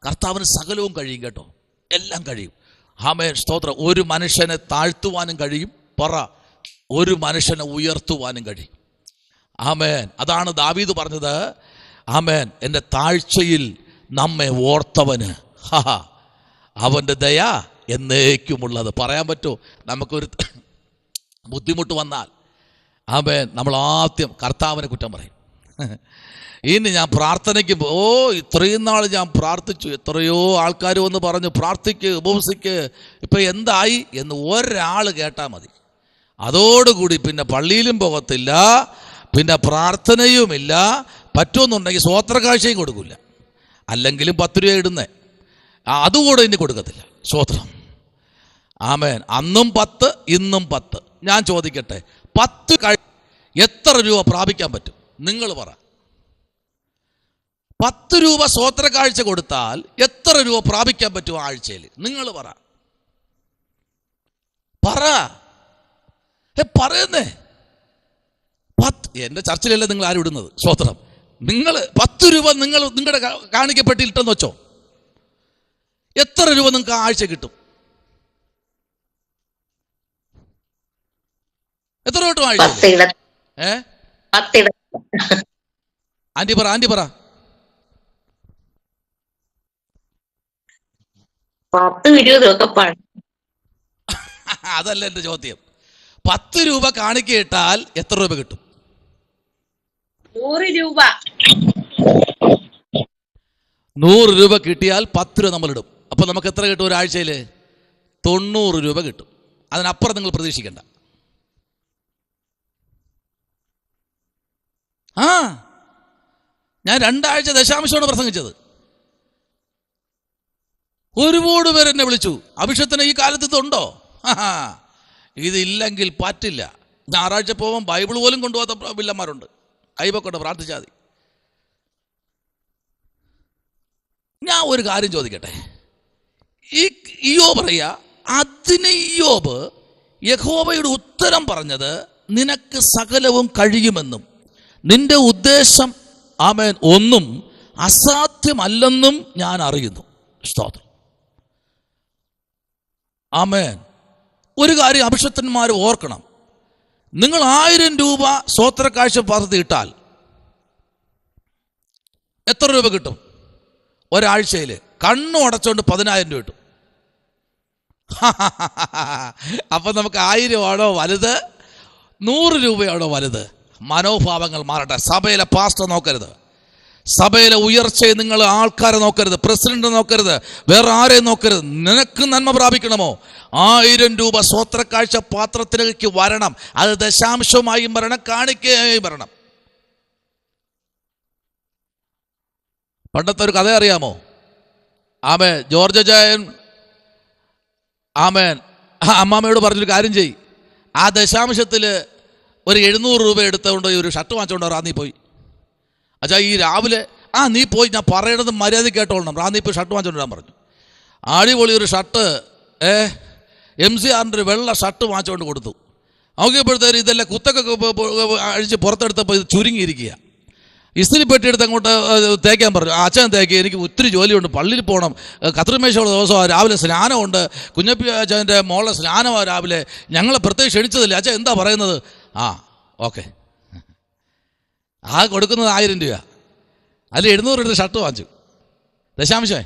കർത്താവിന് സകലവും കഴിയും കേട്ടോ, എല്ലാം കഴിയും. ആമേൻ, സ്തോത്രം. ഒരു മനുഷ്യനെ താഴ്ത്തുവാനും കഴിയും, ഒരു മനുഷ്യനെ ഉയർത്തുവാനും കഴിയും. ആമേൻ. അതാണ് ദാവീദ് പറഞ്ഞത്. ആമേൻ, എൻ്റെ താഴ്ചയിൽ നമ്മെ ഓർത്തവന് അവൻ്റെ ദയ എന്നേക്കുമുള്ളത്. പറയാൻ പറ്റുമോ? നമുക്കൊരു ബുദ്ധിമുട്ട് വന്നാൽ ആമേൻ, നമ്മൾ ആദ്യം കർത്താവിനെ കുറ്റം പറയും. ഇനി ഞാൻ പ്രാർത്ഥനയ്ക്ക് ഇത്രയും നാൾ ഞാൻ പ്രാർത്ഥിച്ചു, എത്രയോ ആൾക്കാർ വന്ന് പറഞ്ഞു പ്രാർത്ഥിക്ക്, ഉപവസിക്ക്, ഇപ്പം എന്തായി എന്ന് ഒരാൾ കേട്ടാൽ മതി. അതോടുകൂടി പിന്നെ പള്ളിയിലും പോകത്തില്ല, പിന്നെ പ്രാർത്ഥനയുമില്ല. പറ്റുമെന്നുണ്ടെങ്കിൽ സ്വോത്രകാഴ്ചയും കൊടുക്കില്ല, അല്ലെങ്കിലും 10 രൂപ ഇടുന്നേ, അതുകൂടെ ഇനി കൊടുക്കത്തില്ല. സ്വോത്രം. ആമേൻ. അന്നും 10, ഇന്നും 10. ഞാൻ ചോദിക്കട്ടെ, 10 എത്ര രൂപ പ്രാപിക്കാൻ പറ്റും? നിങ്ങൾ പറ. 10 രൂപ സ്വോത്ര കാഴ്ച കൊടുത്താൽ എത്ര രൂപ പ്രാപിക്കാൻ പറ്റും ആഴ്ചയിൽ? നിങ്ങൾ പറയുന്നേ. എന്റെ ചർച്ചിലല്ല നിങ്ങൾ ആരും ഇടുന്നത് സ്വോത്രം. നിങ്ങൾ 10 രൂപ നിങ്ങളുടെ കാണിക്കപ്പെട്ടിട്ടെന്ന് വെച്ചോ, എത്ര രൂപ നിങ്ങൾക്ക് ആഴ്ച കിട്ടും? എത്ര കിട്ടും ആഴ്ച? ആന്റി പറ. 10-20 അതല്ല എന്റെ ചോദ്യം. 10 രൂപ കാണിക്കിട്ടാൽ എത്ര രൂപ കിട്ടും? 100 രൂപ. 100 രൂപ കിട്ടിയാൽ 10 രൂപ നമ്മൾ ഇടും. അപ്പൊ നമുക്ക് എത്ര കിട്ടും ഒരാഴ്ചയിൽ? 90 രൂപ കിട്ടും. അതിനപ്പുറം നിങ്ങൾ പ്രതീക്ഷിക്കണ്ട. ഞാൻ 2 ആഴ്ച ദശാംശമാണ് പ്രസംഗിച്ചത്. ഒരുപാട് പേര് എന്നെ വിളിച്ചു, അഭിഷേകത്തിന് ഈ കാലത്ത് ഇതുണ്ടോ? ഇതില്ലെങ്കിൽ പറ്റില്ല. ഞായറാഴ്ച പോകാൻ ബൈബിൾ പോലും കൊണ്ടുപോകാത്ത പിള്ളമാരുണ്ട്. കൈവക്കൊണ്ട് പ്രാർത്ഥിച്ചാൽ മതി. ഞാൻ ഒരു കാര്യം ചോദിക്കട്ടെ. ഇയ്യോബ് പറയാ, അതിന് ഇയ്യോബ് യഹോവയുടെ ഉത്തരം പറഞ്ഞത് നിനക്ക് സകലവും കഴിയുമെന്നും നിന്റെ ഉദ്ദേശം ആമേൻ ഒന്നും അസാധ്യമല്ലെന്നും ഞാൻ അറിയുന്നു. സ്തോത്രം. ആമേൻ. ഒരു കാര്യം അഭിഷക്തന്മാർ ഓർക്കണം. നിങ്ങൾ 1000 രൂപ സ്വോത്ര കാഴ്ച പദ്ധതി ഇട്ടാൽ എത്ര രൂപ കിട്ടും ഒരാഴ്ചയിൽ? കണ്ണു അടച്ചുകൊണ്ട് 10,000 രൂപ കിട്ടും. അപ്പൊ നമുക്ക് 1000 ആണോ വലുത്, 100 രൂപയാണോ വലുത്? മനോഭാവങ്ങൾ മാറട്ടെ. സഭയിലെ പാസ്റ്റർ നോക്കരുത്, സഭയിലെ ഉയർച്ചയെ നിങ്ങൾ ആൾക്കാരെ നോക്കരുത്, പ്രസിഡന്റ് നോക്കരുത്, വേറെ ആരെയും നോക്കരുത്. നിനക്ക് നന്മ പ്രാപിക്കണമോ? 1000 രൂപ സ്വോത്ര കാഴ്ച പാത്രത്തിലേക്ക് വരണം. അത് ദശാംശമായും വരണം, കാണിക്കയായും വരണം. പണ്ടത്തെ ഒരു കഥ അറിയാമോ? ജോർജ് ജയൻ അമ്മാമ്മയോട് പറഞ്ഞൊരു കാര്യം ചെയ്യ്, ആ ദശാംശത്തിൽ ഒരു 700 രൂപ എടുത്തുകൊണ്ട് ഒരു ഷർട്ട് വാങ്ങിച്ചുകൊണ്ട് റാന്നി പോയി. അച്ഛാ ഈ രാവിലെ നീ പോയി, ഞാൻ പറയണത് മര്യാദ കേട്ടോളണം, റാന്നി പോയി ഷർട്ട് വാങ്ങിച്ചുകൊണ്ടിരാൻ പറഞ്ഞു. അടിപൊളി ഒരു ഷർട്ട്, MCRന്റെ ഒരു വെള്ള ഷർട്ട് വാങ്ങിച്ചുകൊണ്ട് കൊടുത്തു. നോക്കിയപ്പോഴത്തേക്ക് ഇതെല്ലാം കുത്തൊക്കെ അഴിച്ച് പുറത്തെടുത്തപ്പോൾ ഇത് ചുരുങ്ങിയിരിക്കുക. ഇസ്തിരി പെട്ടിയെടുത്ത് അങ്ങോട്ട് തേക്കാൻ പറഞ്ഞു. അച്ഛൻ തേക്കി, എനിക്ക് ഒത്തിരി ജോലിയുണ്ട്, പള്ളിയിൽ പോകണം, കത്രിമേശയുള്ള ദിവസമാണ്, രാവിലെ സ്നാനമുണ്ട്, കുഞ്ഞപ്പി അച്ഛൻ്റെ മോളെ സ്നാനമാണ് രാവിലെ, ഞങ്ങളെ പ്രത്യേകം ക്ഷണിച്ചതില്ല. അച്ഛൻ എന്താ പറയുന്നത്? ഓക്കെ. കൊടുക്കുന്നത് 1000 രൂപ, അതിൽ 700 എടുത്ത് ഷർട്ട് വാങ്ങിച്ചു, ദശാംശമേ.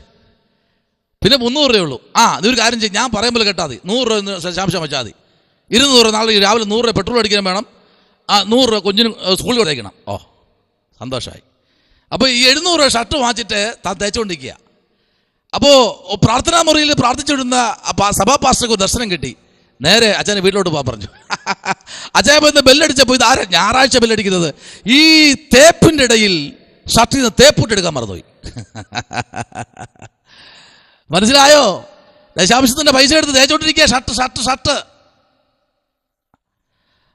പിന്നെ 300 രൂപയുള്ളൂ. ഇതൊരു കാര്യം ചെയ്യും, ഞാൻ പറയുമ്പോൾ കേട്ടാൽ മതി, 100 രൂപ ദശാംശം വെച്ചാൽ മതി. 200 നാളെ രാവിലെ 100 രൂപ പെട്രോൾ അടിക്കാൻ വേണം, 100 രൂപ കുഞ്ഞിന് സ്കൂളിൽ കൊടുക്കണം. ഓ, സന്തോഷമായി. അപ്പോൾ ഈ 700 രൂപ ഷർട്ട് വാങ്ങിച്ചിട്ട് താൻ തേച്ചുകൊണ്ടിരിക്കുക. അപ്പോൾ പ്രാർത്ഥനാ മുറിയിൽ പ്രാർത്ഥിച്ചുകൊണ്ടിരുന്ന സഭാ പാസ്റ്റർക്ക് ദർശനം കിട്ടി. നേരെ അച്ഛനെ വീട്ടിലോട്ട് പോകാൻ പറഞ്ഞു. അച്ഛൻ പോയി ബെല്ലടിച്ചപ്പോൾ ഇത് ആരാ ഞായറാഴ്ച ബെല്ലടിക്കുന്നത്? ഈ തേപ്പിൻ്റെ ഇടയിൽ ഷർട്ടിൽ നിന്ന് തേപ്പിട്ടെടുക്കാൻ മറന്നുപോയി. മനസ്സിലായോ? ദശാംശത്തിന്റെ പൈസ എടുത്ത് തേച്ചോണ്ടിരിക്കുക. ഷർട്ട്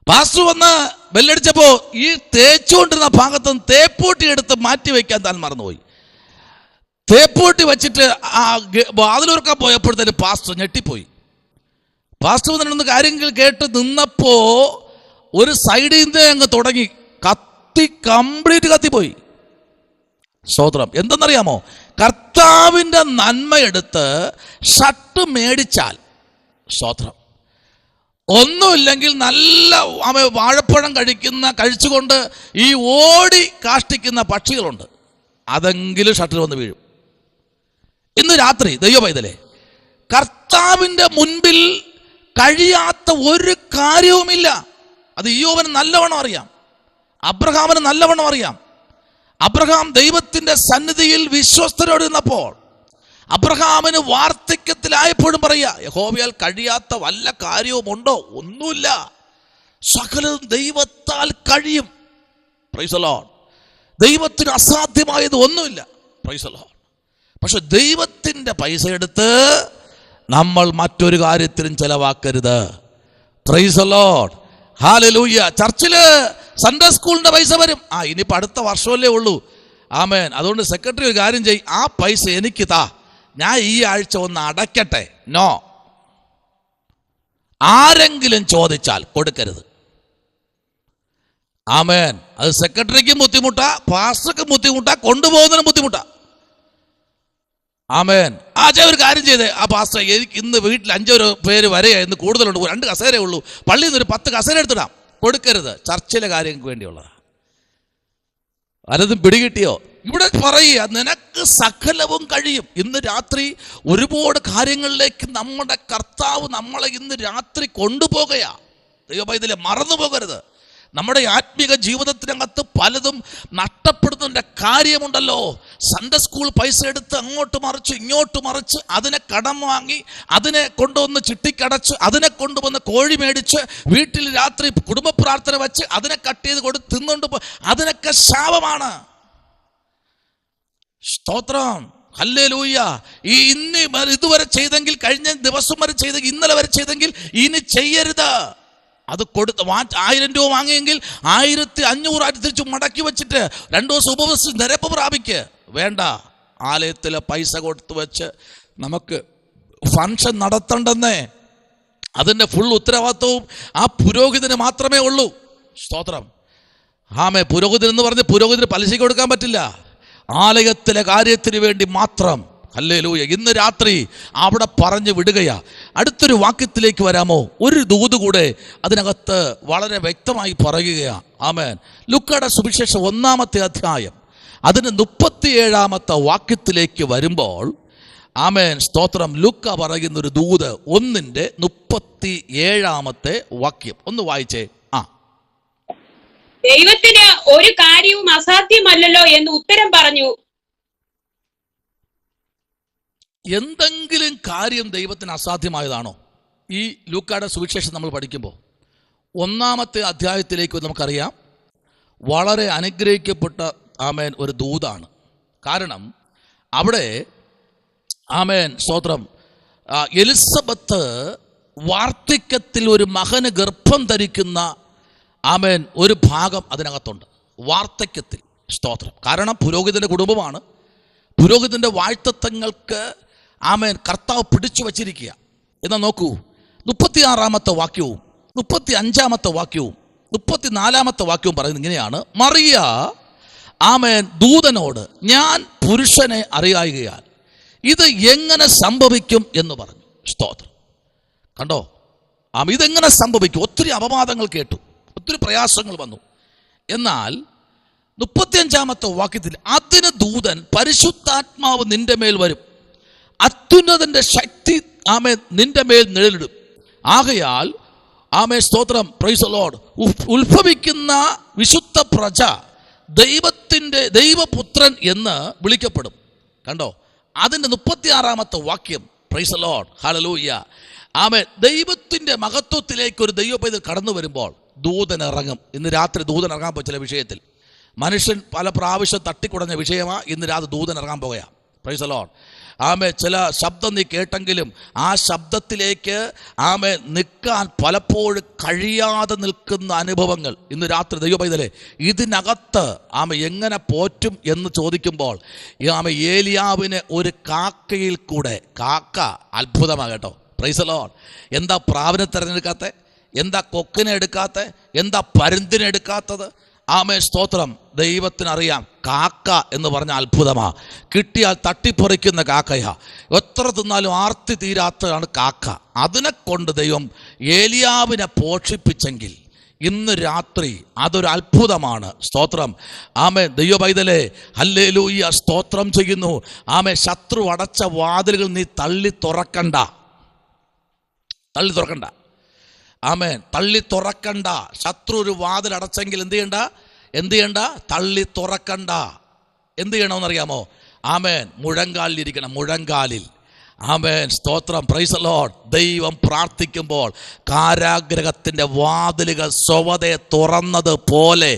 പാസ്റ്റർ വന്ന് ബെല്ലടിച്ചപ്പോ ഈ തേച്ചുകൊണ്ടിരുന്ന ഭാഗത്ത് നിന്ന് തേപ്പൂട്ടി എടുത്ത് മാറ്റി വയ്ക്കാൻ താൻ മറന്നുപോയി. തേപ്പൂട്ടി വെച്ചിട്ട് ആ വാതിലുറക്കാൻ പോയപ്പോഴത്തേന് പാസ്റ്റർ ഞെട്ടിപ്പോയി. പാസ്റ്റർ വന്നിരുന്ന കാര്യങ്ങൾ കേട്ട് നിന്നപ്പോ ഒരു സൈഡിൽ നിന്ന് അങ്ങ് തുടങ്ങി കംപ്ലീറ്റ് കത്തിപ്പോയി. സ്തോത്രം. എന്തെന്നറിയാമോ? കർത്താവിൻ്റെ നന്മയെടുത്ത് ഷർട്ട് മേടിച്ചാൽ, സ്തോത്രം, ഒന്നുമില്ലെങ്കിൽ നല്ല വാഴപ്പഴം കഴിച്ചുകൊണ്ട് ഈ ഓടി കാഷ്ടിക്കുന്ന പക്ഷികളുണ്ട്, അതെങ്കിലും ഷർട്ടിൽ വന്ന് വീഴും. ഇന്ന് രാത്രി ദൈവ പൈതലേ, കർത്താവിൻ്റെ മുൻപിൽ കഴിയാത്ത ഒരു കാര്യവുമില്ല. അത് ഇയ്യോബിന് നല്ലവണ്ണം അറിയാം, അബ്രഹാമിന് നല്ലവണ്ണം അറിയാം. അബ്രഹാം ദൈവത്തിന്റെ സന്നിധിയിൽ വിശ്വസ്തരോട് നിന്നപ്പോൾ അബ്രഹാമിന് വാർദ്ധക്യത്തിലായപ്പോഴും പറയാ, യഹോവയാൽ കഴിയാത്ത വല്ല കാര്യവുമുണ്ടോ? ഒന്നുമില്ല, സകലതും ദൈവത്താൽ കഴിയും. Praise the Lord. ദൈവത്തിന് അസാധ്യമായത് ഒന്നുമില്ല. Praise the Lord. പക്ഷെ ദൈവത്തിന്റെ പൈസ എടുത്ത് നമ്മൾ മറ്റൊരു കാര്യത്തിനും ചെലവാക്കരുത്. Praise the Lord. ഹല്ലേലൂയ. ചർച്ചില് സൺഡേ സ്കൂളിന്റെ പൈസ വരും. ഇനിയിപ്പോൾ അടുത്ത വർഷമല്ലേ ഉള്ളൂ. ആമേൻ. അതുകൊണ്ട് സെക്രട്ടറി ഒരു കാര്യം ചെയ്യും, ആ പൈസ എനിക്ക് താ, ഞാൻ ഈ ആഴ്ച ഒന്ന് അടയ്ക്കട്ടെ. നോ, ആരെങ്കിലും ചോദിച്ചാൽ കൊടുക്കരുത്. ആമേൻ. അത് സെക്രട്ടറിക്കും ബുദ്ധിമുട്ടാ, പാസ്റ്റർക്കും ബുദ്ധിമുട്ടാ, കൊണ്ടുപോകുന്നതിനും ബുദ്ധിമുട്ടാ. ആമേൻ. ഒരു കാര്യം ചെയ്തേ, ആ പാസ്റ്റർ എനിക്ക് ഇന്ന് വീട്ടിൽ 5 പേര് വരെയാ, ഇന്ന് കൂടുതലുണ്ട്, 2 കസേരയേ ഉള്ളൂ, പള്ളിയിൽ നിന്ന് ഒരു 10 കസേര എടുത്തിടാം. കൊടുക്കരുത്. ചർച്ചിലെ കാര്യങ്ങൾക്ക് വേണ്ടിയുള്ളതാ. പലതും പിടികിട്ടിയോ? ഇവിടെ പറയുക, നിനക്ക് സകലവും കഴിയും. ഇന്ന് രാത്രി ഒരുപാട് കാര്യങ്ങളിലേക്ക് നമ്മുടെ കർത്താവ് നമ്മളെ ഇന്ന് രാത്രി കൊണ്ടുപോകുകയാ. ദൈവപൈതലേ, മറന്നു പോകരുത്. നമ്മുടെ ആത്മീക ജീവിതത്തിനകത്ത് പലതും നഷ്ടപ്പെടുന്നതിൻ്റെ കാര്യമുണ്ടല്ലോ. സൺഡേ സ്കൂൾ പൈസ എടുത്ത് അങ്ങോട്ട് മറിച്ച് ഇങ്ങോട്ട് മറിച്ച്, അതിനെ കടം വാങ്ങി, അതിനെ കൊണ്ടുവന്ന് ചിട്ടിക്കടച്ച്, അതിനെ കൊണ്ടുവന്ന് കോഴി മേടിച്ച് വീട്ടിൽ രാത്രി കുടുംബ പ്രാർത്ഥന വെച്ച് അതിനെ കട്ട് ചെയ്ത് കൊടുത്ത് തിന്നുകൊണ്ട് അതിനൊക്കെ ശാപമാണ്. സ്തോത്രം. ഹല്ലേലൂയ. ഈ ഇതുവരെ ചെയ്തെങ്കിൽ, കഴിഞ്ഞ ദിവസം വരെ ചെയ്തെങ്കിൽ, ഇന്നലെ വരെ ചെയ്തെങ്കിൽ ഇനി ചെയ്യരുത്. അത് കൊടുത്ത് 1000 രൂപ വാങ്ങിയെങ്കിൽ 1500 തിരിച്ചു മടക്കി വെച്ചിട്ട് 2 ദിവസം ഉപവസിച്ച് നിരപ്പ് പ്രാപിക്ക്. വേണ്ട, ആലയത്തിലെ പൈസ കൊടുത്തു വെച്ച് നമുക്ക് ഫംഗ്ഷൻ നടത്തണ്ടെന്നേ. അതിൻ്റെ ഫുൾ ഉത്തരവാദിത്വവും ആ പുരോഹിതന് മാത്രമേ ഉള്ളൂ. സ്തോത്രം. ആമേ. പുരോഹിതൻ എന്ന് പറഞ്ഞ് പുരോഹിതന് പലിശയ്ക്ക് കൊടുക്കാൻ പറ്റില്ല. ആലയത്തിലെ കാര്യത്തിന് വേണ്ടി മാത്രം. ഹല്ലേലൂയ. ഇന്ന് രാത്രി അവിടെ പറഞ്ഞു വിടുകയാ. അടുത്തൊരു വാക്യത്തിലേക്ക് വരാമോ? ഒരു ദൂത് കൂടെ അതിനകത്ത് വളരെ വ്യക്തമായി പറയുകയാ. ആമേൻ. ലൂക്കായുടെ സുവിശേഷം 1-ാമത്തെ അധ്യായം അതിന് 37-ാമത്തെ വാക്യത്തിലേക്ക് വരുമ്പോൾ, ആമേൻ, സ്തോത്രം, ലൂക്ക പറയുന്നൊരു ദൂത് 1-ന്റെ 37-ാമത്തെ വാക്യം ഒന്ന് വായിച്ചേ. ദൈവത്തിന് ഒരു കാര്യവും അസാധ്യമല്ലല്ലോ എന്ന് ഉത്തരം പറഞ്ഞു. എന്തെങ്കിലും കാര്യം ദൈവത്തിന് അസാധ്യമായതാണോ? ഈ ലൂക്കായുടെ സുവിശേഷം നമ്മൾ പഠിക്കുമ്പോൾ 1-ാമത്തെ അധ്യായത്തിലേക്ക് നമുക്കറിയാം, വളരെ അനുഗ്രഹിക്കപ്പെട്ട, ആമേൻ, ഒരു ദൂതാണ്. കാരണം അവിടെ, ആമേൻ, സ്തോത്രം, എലിസബത്ത് വാർദ്ധക്യത്തിൽ ഒരു മകന് ഗർഭം ധരിക്കുന്ന, ആമേൻ, ഒരു ഭാഗം അതിനകത്തുണ്ട്. വാർദ്ധക്യത്തിൽ. സ്തോത്രം. കാരണം പുരോഹിതന്റെ കുടുംബമാണ്. പുരോഹിതന്റെ വാഴ്ത്തത്വങ്ങൾക്ക്, ആമേൻ, കർത്താവ് പിടിച്ചു വച്ചിരിക്കുക. എന്നാൽ നോക്കൂ, 36-ാമത്തെ വാക്യവും 35-ാമത്തെ വാക്യവും 34-ാമത്തെ വാക്യവും പറയുന്നത് ഇങ്ങനെയാണ്. മറിയ, ആമേൻ, ദൂതനോട്, ഞാൻ പുരുഷനെ അറിയായികയാൽ ഇത് എങ്ങനെ സംഭവിക്കും എന്ന് പറഞ്ഞു. സ്തോത്രം. കണ്ടോ? ഇതെങ്ങനെ സംഭവിക്കും? ഒത്തിരി അപവാദങ്ങൾ കേട്ടു, ഒത്തിരി പ്രയാസങ്ങൾ വന്നു. എന്നാൽ 35-ാമത്തെ വാക്യത്തിൽ, അതിന് ദൂതൻ, പരിശുദ്ധാത്മാവ് നിന്റെ മേൽ വരും, അത്യുന്നതന്റെ ശക്തി, ആമേൻ, നിന്റെ മേൽ നിഴലിടും. ആകയാൽ ആമേൻ സ്തോത്രം, പ്രൈസ് ദി ലോർഡ്. ഉത്ഭവിക്കുന്ന വിശുദ്ധ പ്രജ ദൈവപുത്രൻ എന്ന് വിളിക്കപ്പെടും. കണ്ടോ, അതിൻ്റെ 36-ാമത്തെ വാക്യം, പ്രൈസ് ദി ലോർഡ്, ഹല്ലേലൂയ. ആമേൻ. ദൈവത്തിൻ്റെ മഹത്വത്തിലേക്ക് ഒരു ദൈവപൈതൽ കടന്നു വരുമ്പോൾ ദൂതൻ ഇറങ്ങും. ഇന്ന് രാത്രി ദൂതൻ ഇറങ്ങാൻ പോയ ചില വിഷയത്തിൽ മനുഷ്യൻ പല പ്രാവശ്യം തട്ടിക്കുടഞ്ഞ വിഷയമാണ്. ഇന്ന് രാത്രി ദൂതൻ ഇറങ്ങാൻ പോകുകയാണ്. Price the Lord. ആമേ ചില ശബ്ദം നീ കേട്ടെങ്കിലും ആ ശബ്ദത്തിലേക്ക് ആമേ നിൽക്കാൻ പലപ്പോഴും കഴിയാതെ നിൽക്കുന്ന അനുഭവങ്ങൾ ഇന്ന് രാത്രി ദൈവപൈതലേ, ഇതിനകത്ത് ആമേ എങ്ങനെ പോറ്റും എന്ന് ചോദിക്കുമ്പോൾ ആമേ ഏലിയാവിനെ ഒരു കാക്കയിൽ കൂടെ, കാക്ക അത്ഭുതമാണ് കേട്ടോ. Price the Lord. എന്താ പ്രാവിനെ തിരഞ്ഞെടുക്കാത്ത, എന്താ കൊക്കിനെ എടുക്കാത്ത, എന്താ പരുന്തിനെ എടുക്കാത്തത്? ആമേ സ്തോത്രം. ദൈവത്തിനറിയാം കാക്ക എന്ന് പറഞ്ഞ അത്ഭുതമാ. കിട്ടിയാൽ തട്ടിപ്പറിക്കുന്ന കാക്കയാ. എത്ര തിന്നാലും ആർത്തി തീരാത്തതാണ് കാക്ക. അതിനെ കൊണ്ട് ദൈവം ഏലിയാവിനെ പോഷിപ്പിച്ചെങ്കിൽ ഇന്ന് രാത്രി അതൊരു അത്ഭുതമാണ്. സ്തോത്രം. ആമേ ദൈവപൈതലേ, ഹല്ലേലൂയ, സ്തോത്രം ചെയ്യുന്നു. ആമേ ശത്രു അടച്ച വാതിലുകൾ നീ തള്ളി തുറക്കണ്ട. ആമേൻ. തള്ളി തുറക്കണ്ട. ശത്രു ഒരു വാതിൽ അടച്ചെങ്കിൽ എന്ത് ചെയ്യണ്ട? തള്ളി തുറക്കണ്ട. എന്ത് ചെയ്യണമെന്നറിയാമോ? ആമേൻ. മുഴങ്കാലിലിരിക്കണം, മുഴങ്കാലിൽ. ആമേൻ സ്തോത്രം, പ്രൈസ് ദി ലോർഡ്. ദൈവം പ്രാർത്ഥിക്കുമ്പോൾ കാരാഗ്രഹത്തിൻ്റെ വാതിലുകൾ സ്വതയെ തുറന്നതുപോലെ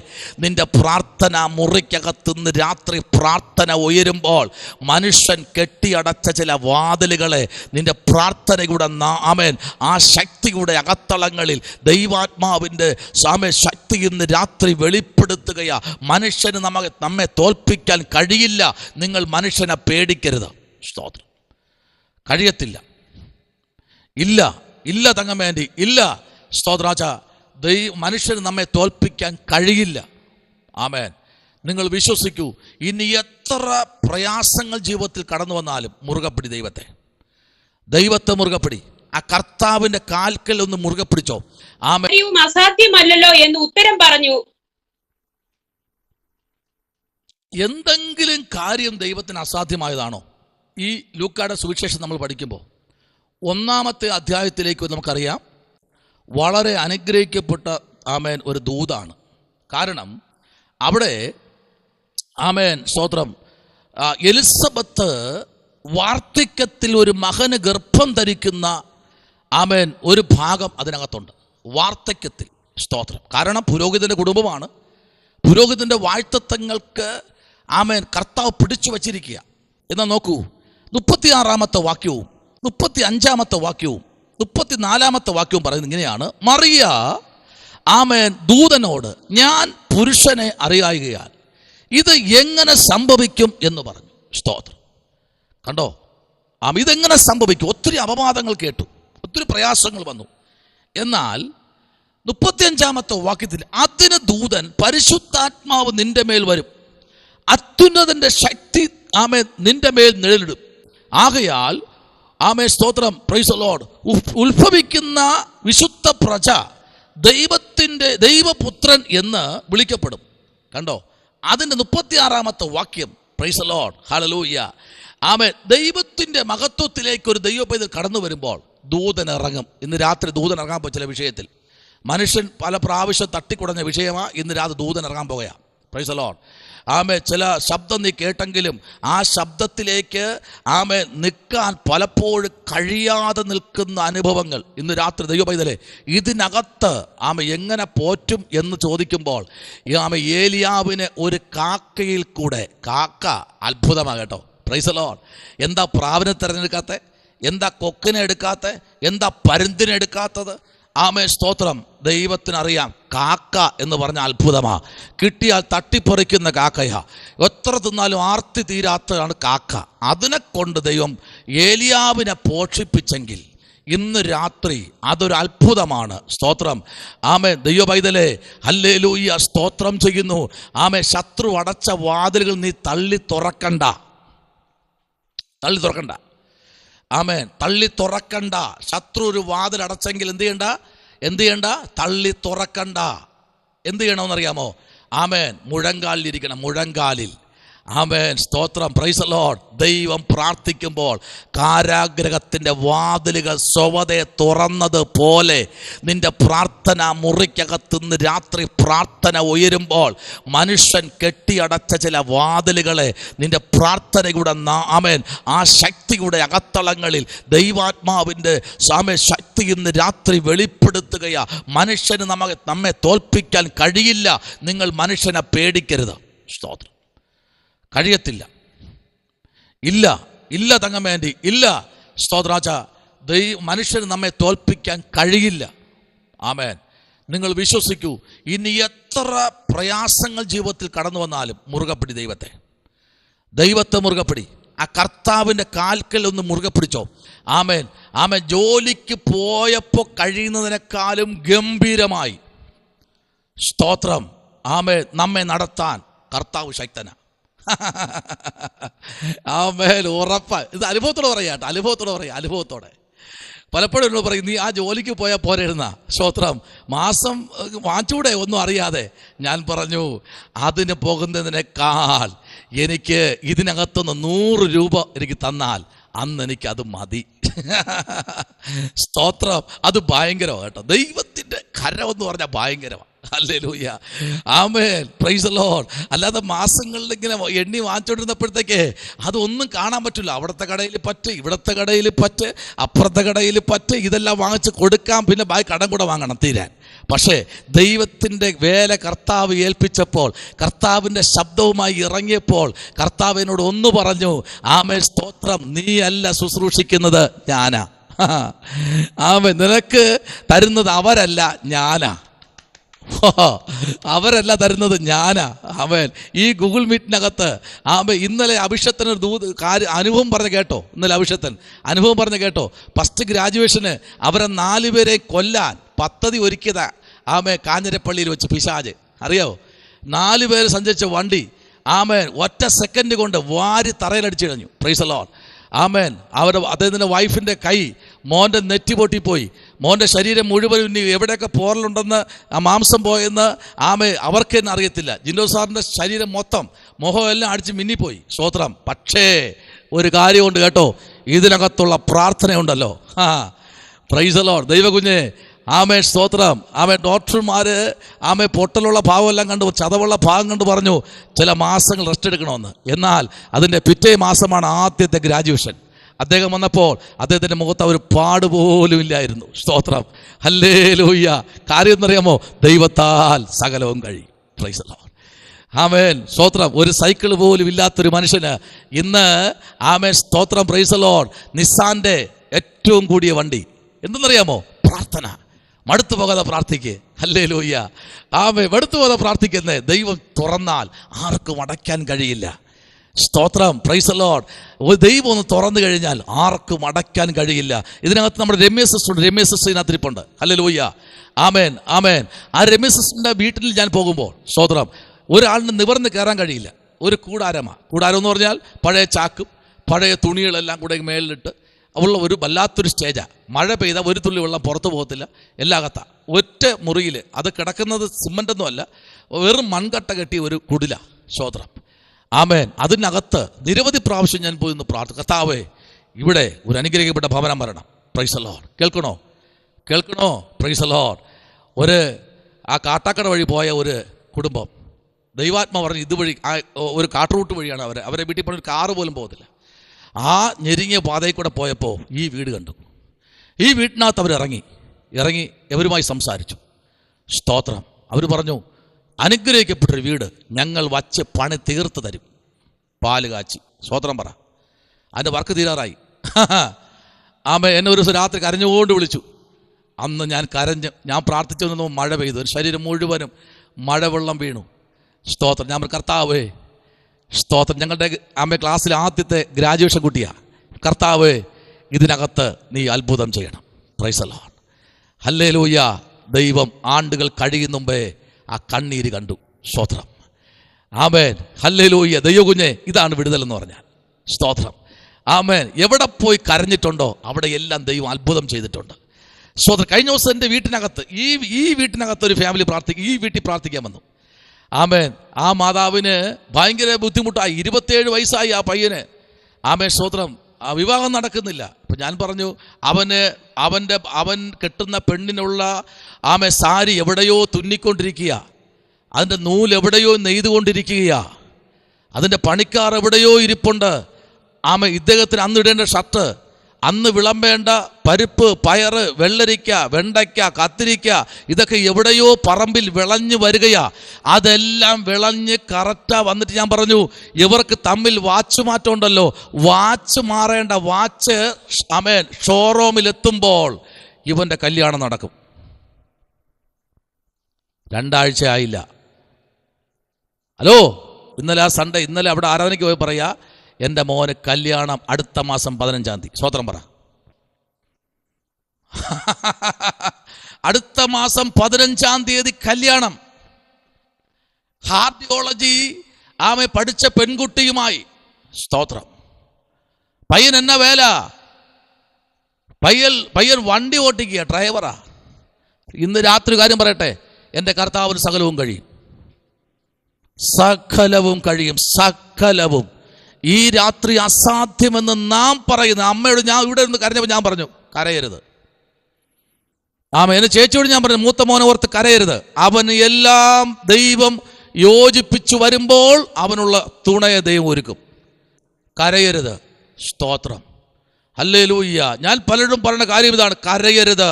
നിന്റെ പ്രാർത്ഥന മുറിക്കകത്തുനിന്ന് രാത്രി പ്രാർത്ഥന ഉയരുമ്പോൾ മനുഷ്യൻ കെട്ടിയടച്ച ചില വാതിലുകളെ നിന്റെ പ്രാർത്ഥനയുടെ ആമേൻ ആ ശക്തിയുടെ അകത്തളങ്ങളിൽ ദൈവാത്മാവിൻ്റെ ശക്തി ഇന്ന് രാത്രി വെളിപ്പെടുത്തുകയാ. മനുഷ്യന് നമ്മെ തോൽപ്പിക്കാൻ കഴിയില്ല. നിങ്ങൾ മനുഷ്യനെ പേടിക്കരുത്. സ്തോത്രം. കഴിയത്തില്ല. ഇല്ല തങ്ങമേണ്ടി, ഇല്ല സ്തോത്രാച്ച. മനുഷ്യന് നമ്മെ തോൽപ്പിക്കാൻ കഴിയില്ല. ആമേൻ. നിങ്ങൾ വിശ്വസിക്കൂ. ഇനി എത്ര പ്രയാസങ്ങൾ ജീവിതത്തിൽ കടന്നു വന്നാലും മുറുകപ്പിടി ദൈവത്തെ മുറുകപ്പിടി. ആ കർത്താവിന്റെ കാൽക്കൽ ഒന്ന് മുറുകപ്പിടിച്ചോ. ആമേൻ. അസാധ്യമല്ലല്ലോ എന്ന് ഉത്തരം പറഞ്ഞു. എന്തെങ്കിലും കാര്യം ദൈവത്തിന് അസാധ്യമായതാണോ? ഈ ലൂക്കായുടെ സുവിശേഷം നമ്മൾ പഠിക്കുമ്പോൾ 1-ാമത്തെ അധ്യായത്തിലേക്ക് നമുക്കറിയാം, വളരെ അനുഗ്രഹിക്കപ്പെട്ട ആമേൻ ഒരു ദൂതാണ്. കാരണം അവിടെ ആമേൻ സ്തോത്രം, എലിസബത്ത് വാർദ്ധക്യത്തിൽ ഒരു മകന് ഗർഭം ധരിക്കുന്ന ആമേൻ ഒരു ഭാഗം അതിനകത്തുണ്ട്. വാർദ്ധക്യത്തിൽ. സ്തോത്രം. കാരണം പുരോഹിതൻ്റെ കുടുംബമാണ്. പുരോഹിതൻ്റെ വാഴ്ത്തത്വങ്ങൾക്ക് ആമേൻ കർത്താവ് പിടിച്ചു വച്ചിരിക്കുക. എന്നാൽ നോക്കൂ, 36-ാമത്തെ വാക്യവും 35-ാമത്തെ വാക്യവും 34-ാമത്തെ വാക്യവും പറയുന്നത് ഇങ്ങനെയാണ്. മറിയ ആമേൻ ദൂതനോട്, ഞാൻ പുരുഷനെ അറിയായികയാൽ ഇത് എങ്ങനെ സംഭവിക്കും എന്ന് പറഞ്ഞു. സ്തോത്രം. കണ്ടോ, ഇതെങ്ങനെ സംഭവിക്കും? ഒത്തിരി അപവാദങ്ങൾ കേട്ടു, ഒത്തിരി പ്രയാസങ്ങൾ വന്നു. എന്നാൽ 35-ാമത്തെ വാക്യത്തിൽ അതിന് ദൂതൻ, പരിശുദ്ധാത്മാവ് നിന്റെ മേൽ വരും, അത്യുന്നതന്റെ ശക്തി ആമേ നിന്റെ മേൽ നിഴലിടും. ആകയാൽ ആമേ സ്തോത്രം, പ്രൈസ് ദി ലോർഡ്, ഉത്ഭവിക്കുന്ന വിശുദ്ധ പ്രജ ദൈവപുത്രൻ എന്ന് വിളിക്കപ്പെടും. കണ്ടോ, അതിൻ്റെ 36-ാമത്തെ വാക്യം, പ്രൈസ് ദി ലോർഡ്, ഹല്ലേലൂയ. ആമേ ദൈവത്തിൻ്റെ മഹത്വത്തിലേക്ക് ഒരു ദൈവപൈതൽ കടന്നു വരുമ്പോൾ ദൂതൻ ഇറങ്ങും. ഇന്ന് രാത്രി ദൂതൻ ഇറങ്ങാൻ പോയ ചില വിഷയത്തിൽ മനുഷ്യൻ പല പ്രാവശ്യം തട്ടിക്കുടഞ്ഞ വിഷയമാണ്. ഇന്ന് രാത്രി ദൂതൻ ഇറങ്ങാൻ പോകുകയാണ്. Price the Lord. ആമേ ചില ശബ്ദം നീ കേട്ടെങ്കിലും ആ ശബ്ദത്തിലേക്ക് ആമേ നിൽക്കാൻ പലപ്പോഴും കഴിയാതെ നിൽക്കുന്ന അനുഭവങ്ങൾ ഇന്ന് രാത്രി ദൈവപൈതലേ, ഇതിനകത്ത് ആമേ എങ്ങനെ പോറ്റും എന്ന് ചോദിക്കുമ്പോൾ ആമേ ഏലിയാവിനെ ഒരു കാക്കയിൽ കൂടെ, കാക്ക അത്ഭുതമാണ് കേട്ടോ. Price the Lord. എന്താ പ്രാവിനെ തിരഞ്ഞെടുക്കാത്ത, എന്താ കൊക്കിനെ എടുക്കാത്ത, എന്താ പരുന്തിനെ എടുക്കാത്തത്? ആമേ സ്തോത്രം. ദൈവത്തിനറിയാം കാക്ക എന്ന് പറഞ്ഞ അത്ഭുതമാ. കിട്ടിയാൽ തട്ടിപ്പറിക്കുന്ന കാക്കയാ. എത്ര തിന്നാലും ആർത്തി തീരാത്തതാണ് കാക്ക. അതിനെ കൊണ്ട് ദൈവം ഏലിയാവിനെ പോഷിപ്പിച്ചെങ്കിൽ ഇന്ന് രാത്രി അതൊരു അത്ഭുതമാണ്. സ്തോത്രം. ആമേ ദൈവപൈതലേ, ഹല്ലേലൂയ, സ്തോത്രം ചെയ്യുന്നു. ആമേ ശത്രു അടച്ച വാതിലുകൾ നീ തള്ളി തുറക്കണ്ട. ആമേൻ. തള്ളി തുറക്കണ്ട. ശത്രു ഒരു വാതിൽ അടച്ചെങ്കിൽ എന്ത് ചെയ്യണ്ട? തള്ളി തുറക്കണ്ട. എന്ത് ചെയ്യണമെന്നറിയാമോ? ആമേൻ. മുഴങ്കാലിലിരിക്കണം, മുഴങ്കാലിൽ. ആമേൻ, സ്തോത്രം, പ്രൈസ് ദി ലോർഡ്. ദൈവം പ്രാർത്ഥിക്കുമ്പോൾ കാരാഗ്രഹത്തിൻ്റെ വാതിലുകൾ സ്വതേ തുറന്നത് പോലെ നിന്റെ പ്രാർത്ഥന മുറിക്കകത്തുനിന്ന് രാത്രി പ്രാർത്ഥന ഉയരുമ്പോൾ മനുഷ്യൻ കെട്ടിയടച്ച ചില വാതിലുകളെ നിന്റെ പ്രാർത്ഥനയുടെ ആമേൻ ആ ശക്തിയുടെ അകത്തളങ്ങളിൽ ദൈവാത്മാവിൻ്റെ ശക്തി ഇന്ന് രാത്രി വെളിപ്പെടുത്തുകയാ. മനുഷ്യന് നമ്മെ തോൽപ്പിക്കാൻ കഴിയില്ല. നിങ്ങൾ മനുഷ്യനെ പേടിക്കരുത്. സ്തോത്രം. കഴിയത്തില്ല. ഇല്ല തങ്ങമേണ്ടി, ഇല്ല സ്തോത്രാച്ച. മനുഷ്യന് നമ്മെ തോൽപ്പിക്കാൻ കഴിയില്ല. ആമേൻ. നിങ്ങൾ വിശ്വസിക്കൂ. ഇനി എത്ര പ്രയാസങ്ങൾ ജീവിതത്തിൽ കടന്നു വന്നാലും മുറുകപ്പിടി ദൈവത്തെ മുറുകപ്പിടി. ആ കർത്താവിൻ്റെ കാൽക്കൽ ഒന്ന് മുറുകെ പിടിച്ചോ. ആമേൻ. ജോലിക്ക് പോയപ്പോൾ കഴിയുന്നതിനേക്കാളും ഗംഭീരമായി സ്തോത്രം നമ്മെ നടത്താൻ കർത്താവ് ശക്തനാ. ആമേൻ, ഉറപ്പാ. ഇത് അനുഭവത്തോടെ പറയാം. പലപ്പോഴും എന്നോട് പറയും, നീ ആ ജോലിക്ക് പോയാൽ പോരായിരുന്ന സ്തോത്രം, മാസം വാങ്ങിച്ചൂടെ ഒന്നും അറിയാതെ. ഞാൻ പറഞ്ഞു, അതിന് പോകുന്നതിനേക്കാൾ എനിക്ക് ഇതിനകത്തുനിന്ന് 100 രൂപ എനിക്ക് തന്നാൽ അന്ന് എനിക്കത് മതി. സ്തോത്രം. അത് ഭയങ്കരമാണ് കേട്ടോ. ദൈവത്തിൻ്റെ കരമെന്ന് പറഞ്ഞാൽ ഭയങ്കരമാണ്. Hallelujah. Amen, praise the Lord. അല്ലാതെ മാസങ്ങളിൽ ഇങ്ങനെ എണ്ണി വാങ്ങിച്ചുകൊണ്ടിരുന്നപ്പോഴത്തേക്ക് അതൊന്നും കാണാൻ പറ്റില്ല. അവിടുത്തെ കടയിൽ പറ്റ്, ഇവിടുത്തെ കടയിൽ പറ്റ്, അപ്പുറത്തെ കടയിൽ പറ്റ്, ഇതെല്ലാം വാങ്ങിച്ച് കൊടുക്കാം. പിന്നെ ബാക്കി കടം കൂടെ വാങ്ങണം തീരാൻ. പക്ഷേ ദൈവത്തിൻ്റെ വേല കർത്താവ് ഏൽപ്പിച്ചപ്പോൾ, കർത്താവിൻ്റെ ശബ്ദവുമായി ഇറങ്ങിയപ്പോൾ കർത്താവ് എന്നോട് ഒന്ന് പറഞ്ഞു, ആമേൻ, സ്തോത്രം, നീ അല്ല ശുശ്രൂഷിക്കുന്നത്, ഞാനാ. ആമേൻ. നിനക്ക് തരുന്നത് അവരല്ല, ഞാനാ. അവരല്ല തരുന്നത്, ഞാനാ. ആമേൻ. ഈ ഗൂഗിൾ മീറ്റിനകത്ത് ഇന്നലെ അഭിഷേകത്തിനൊരു അനുഭവം പറഞ്ഞ് കേട്ടോ. അനുഭവം പറഞ്ഞ് കേട്ടോ. ഫസ്റ്റ് ഗ്രാജുവേഷന് അവരെ 4 പേരെ കൊല്ലാൻ പദ്ധതി ഒരുക്കിയതാ. കാഞ്ഞിരപ്പള്ളിയിൽ വെച്ച് പിശാച്. അറിയോ? 4 പേര് സഞ്ചരിച്ച വണ്ടി ഒറ്റ സെക്കൻഡ് കൊണ്ട് വാരി തറയിലടിച്ചു കഴിഞ്ഞു. Praise the Lord. ആമേൻ. അദ്ദേഹത്തിൻ്റെ വൈഫിൻ്റെ കൈ മോൻ്റെ നെറ്റി പൊട്ടിപ്പോയി. മോൻ്റെ ശരീരം മുഴുവൻ ഇനി എവിടെയൊക്കെ പോറലുണ്ടെന്ന്, ആ മാംസം പോയെന്ന് അവർക്ക് തന്നെ അറിയത്തില്ല. ജിൻഡോ സാറിൻ്റെ ശരീരം മൊത്തം, മുഖം എല്ലാം അടിച്ച് മിന്നിപ്പോയി. സ്തോത്രം. പക്ഷേ ഒരു കാര്യമുണ്ട് കേട്ടോ, ഇതിനകത്തുള്ള പ്രാർത്ഥനയുണ്ടല്ലോ. Praise the Lord. ദൈവകുഞ്ഞെ, സ്തോത്രം. ഡോക്ടർമാർ പൊട്ടലുള്ള ഭാഗമെല്ലാം കണ്ടു, ചതവുള്ള ഭാഗം കണ്ടു പറഞ്ഞു ചില മാസങ്ങൾ റെസ്റ്റ് എടുക്കണമെന്ന്. എന്നാൽ അതിൻ്റെ പിറ്റേ മാസമാണ് ആദ്യത്തെ ഗ്രാജുവേഷൻ. അദ്ദേഹം വന്നപ്പോൾ അദ്ദേഹത്തിൻ്റെ മുഖത്ത് ഒരു പാടുപോലും ഇല്ലായിരുന്നു. സ്തോത്രം. ഹല്ലേലൂയ. കാര്യം എന്നറിയാമോ? ദൈവത്താൽ സകലവും കഴിയും. Praise the Lord. ആമേൻ, സ്തോത്രം. ഒരു സൈക്കിൾ പോലും ഇല്ലാത്തൊരു മനുഷ്യന് ഇന്ന് സ്തോത്രം, പ്രൈസ് ദി ലോർഡ്, നിസ്സാൻ്റെ ഏറ്റവും കൂടിയ വണ്ടി എന്തെന്നറിയാമോ? പ്രാർത്ഥന. മടുത്തു പോകാതെ പ്രാർത്ഥിക്ക്. ഹല്ലേലൂയ. മടുത്തു പോകാതെ പ്രാർത്ഥിക്കുന്നേ. ദൈവം തുറന്നാൽ ആർക്കും അടയ്ക്കാൻ കഴിയില്ല. സ്തോത്രം, പ്രൈസ് ദി ലോർഡ്. ദൈവം ഒന്ന് തുറന്നു കഴിഞ്ഞാൽ ആർക്കും അടയ്ക്കാൻ കഴിയില്ല. ഇതിനകത്ത് നമ്മുടെ രമ്യ സിസ്റ്റർ ഇതിനകത്ത് ഇരിപ്പുണ്ട്. ഹല്ലേലൂയ. ആമേൻ. ആ രമ്യ സിസ്റ്ററിൻ്റെ വീട്ടിൽ ഞാൻ പോകുമ്പോൾ സ്തോത്രം, ഒരാളിന് നിവർന്ന് കയറാൻ കഴിയില്ല. ഒരു കൂടാരം എന്ന് പറഞ്ഞാൽ പഴയ ചാക്കും പഴയ തുണികളെല്ലാം കൂടെ മേളിലിട്ട് ഉള്ള ഒരു വല്ലാത്തൊരു സ്റ്റേജാണ്. മഴ പെയ്താൽ ഒരു തുള്ളി വെള്ളം പുറത്തു പോകത്തില്ല. എല്ലാകത്താ ഒറ്റ മുറിയിൽ. അത് കിടക്കുന്നത് സിമൻ്റൊന്നും അല്ല, വെറും മൺകട്ട കെട്ടിയ ഒരു കുടില. സ്തോത്രം. ആമേൻ. അതിനകത്ത് നിരവധി പ്രാവശ്യം ഞാൻ പോയി പ്രാർത്ഥിക്കും, കർത്താവേ ഇവിടെ ഒരു അനുഗ്രഹിക്കപ്പെട്ട ഭവനം വരണം. Praise the Lord. കേൾക്കണോ? Praise the Lord. ആ കാട്ടാക്കട വഴി പോയ ഒരു കുടുംബം, ദൈവാത്മാ പറഞ്ഞു ഇതുവഴി, ഒരു കാട്ടുറൂട്ട് വഴിയാണ് അവരെ വീട്ടിൽ പോയി ഒരു കാറ് പോലും പോകത്തില്ല. ആ ഞെരുങ്ങിയ പാതയിൽ കൂടെ പോയപ്പോൾ ഈ വീട് കണ്ടു. ഈ വീട്ടിനകത്ത് അവരിറങ്ങി അവരുമായി സംസാരിച്ചു. സ്തോത്രം. അവർ പറഞ്ഞു, അനുഗ്രഹിക്കപ്പെട്ടൊരു വീട് ഞങ്ങൾ വച്ച് പണി തീർത്ത് തരും. പാല് കാച്ചി. സ്തോത്രം പറ. അതിൻ്റെ വർക്ക് തീരാറായി. എന്നെ ഒരു ദിവസം രാത്രി കരഞ്ഞുകൊണ്ട് വിളിച്ചു. അന്ന് ഞാൻ പ്രാർത്ഥിച്ചു നിന്നു. മഴ പെയ്തു. ഒരു ശരീരം മുഴുവനും മഴവെള്ളം വീണു. സ്തോത്രം. ഞാൻ കർത്താവേ, സ്തോത്രം, ഞങ്ങളുടെ ക്ലാസ്സിലെ ആദ്യത്തെ ഗ്രാജുവേഷൻ കുട്ടിയാണ്. കർത്താവേ, ഇതിനകത്ത് നീ അത്ഭുതം ചെയ്യണം. Price the Lord. ഹല്ലേലൂയ. ദൈവം ആണ്ടുകൾ കഴിയും മുമ്പേ ആ കണ്ണീര് കണ്ടു. സ്തോത്രം. ആമേൻ. ഹല്ലേലൂയ. ദൈവകുഞ്ഞെ, ഇതാണ് വിടുതൽ എന്ന് പറഞ്ഞാൽ. സ്തോത്രം. ആമേൻ. എവിടെ പോയി കരഞ്ഞിട്ടുണ്ടോ അവിടെ എല്ലാം ദൈവം അത്ഭുതം ചെയ്തിട്ടുണ്ട്. സ്തോത്രം. കഴിഞ്ഞ ദിവസം എൻ്റെ വീട്ടിനകത്ത് ഈ വീട്ടിനകത്ത് ഒരു ഫാമിലി ഈ വീട്ടിൽ പ്രാർത്ഥിക്കാൻ വന്നു. ആമേൻ. ആ മാതാവിന് ഭയങ്കര ബുദ്ധിമുട്ടായി. 27 വയസ്സായി ആ പയ്യന്. ആമേൻ, സ്തോത്രം. ആ വിവാഹം നടക്കുന്നില്ല. അപ്പം ഞാൻ പറഞ്ഞു, അവൻ കെട്ടുന്ന പെണ്ണിനുള്ള സാരി എവിടെയോ തുന്നിക്കൊണ്ടിരിക്കുക, അതിൻ്റെ നൂല് എവിടെയോ നെയ്തുകൊണ്ടിരിക്കുകയാ, അതിൻ്റെ പണിക്കാർ എവിടെയോ ഇരിപ്പുണ്ട്. ഇദ്ദേഹത്തിന് അന്ന് ഇടേണ്ട ഷർട്ട്, അന്ന് വിളമ്പേണ്ട പരിപ്പ്, പയറ്, വെള്ളരിക്ക, വെണ്ടയ്ക്ക, കത്തിരിക്ക, ഇതൊക്കെ എവിടെയോ പറമ്പിൽ വിളഞ്ഞു വരികയാ. അതെല്ലാം വിളഞ്ഞ് കറക്റ്റാ വന്നിട്ട് ഞാൻ പറഞ്ഞു, ഇവർക്ക് തമ്മിൽ വാച്ച് മാറ്റം ഉണ്ടല്ലോ, വാച്ച് മാറേണ്ട വാച്ച് ഷോറൂമിലെത്തുമ്പോൾ ഇവന്റെ കല്യാണം നടക്കും. 2 ആഴ്ച ആയില്ല. ഹലോ, ഇന്നലെ അവിടെ ആരാധനയ്ക്ക് പോയി പറയാ, എൻ്റെ മോന് കല്യാണം അടുത്ത മാസം 15-ാം തീയതി. സ്വതന്ത്രം പറ. അടുത്ത മാസം 15-ാം തീയതി കല്യാണം. കാർഡിയോളജി പഠിച്ച പെൺകുട്ടിയുമായി. സ്തോത്രം. പയ്യൻ എന്നാ വേല? പയ്യൻ വണ്ടി ഓട്ടിക്കുക, ഡ്രൈവറാ. ഇന്ന് രാത്രി കാര്യം പറയട്ടെ, എൻ്റെ കർത്താവിന് സകലവും കഴിയും. സകലവും കഴിയും, സകലവും. ഈ രാത്രി അസാധ്യമെന്ന് നാം പറയുന്ന അമ്മയോട് ഞാൻ ഇവിടെ നിന്ന് കരഞ്ഞപ്പോൾ ഞാൻ പറഞ്ഞു, കരയരുത്. എന്നെ ചേച്ചിയോട് ഞാൻ പറഞ്ഞു, മൂത്ത മോനെ ഓർത്ത് കരയരുത്. അവന് എല്ലാം ദൈവം യോജിപ്പിച്ചു വരുമ്പോൾ അവനുള്ള തുണയെ ദൈവം ഒരുക്കും. കരയരുത്. സ്തോത്രം. ഹല്ലേലൂയ്യ. ഞാൻ പലരും പറയുന്ന കാര്യം ഇതാണ്, കരയരുത്.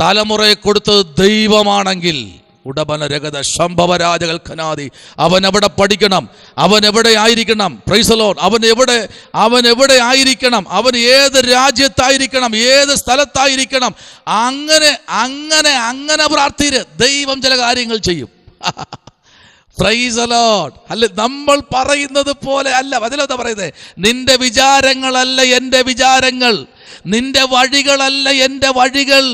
തലമുറയെ കൊടുത്തത് ദൈവമാണെങ്കിൽ ഉടബന രഗത ശംഭവരാജകൽഖനാദി. അവൻ എവിടെ പഠിക്കണം, അവൻ എവിടെ ആയിരിക്കണം, പ്രൈസ് ദി ലോർഡ്, അവൻ എവിടെ ആയിരിക്കണം, അവൻ ഏത് രാജ്യത്തായിരിക്കണം, ഏത് സ്ഥലത്തായിരിക്കണം, അങ്ങനെ പ്രാർത്ഥിര്. ദൈവം ചില കാര്യങ്ങൾ ചെയ്യും. Price the Lord. അല്ല, നമ്മൾ പറയുന്നത് പോലെ അല്ല. അതിലെന്താ പറയുന്നത്? നിന്റെ വിചാരങ്ങളല്ല എൻ്റെ വിചാരങ്ങൾ, നിന്റെ വഴികളല്ല എൻ്റെ വഴികൾ.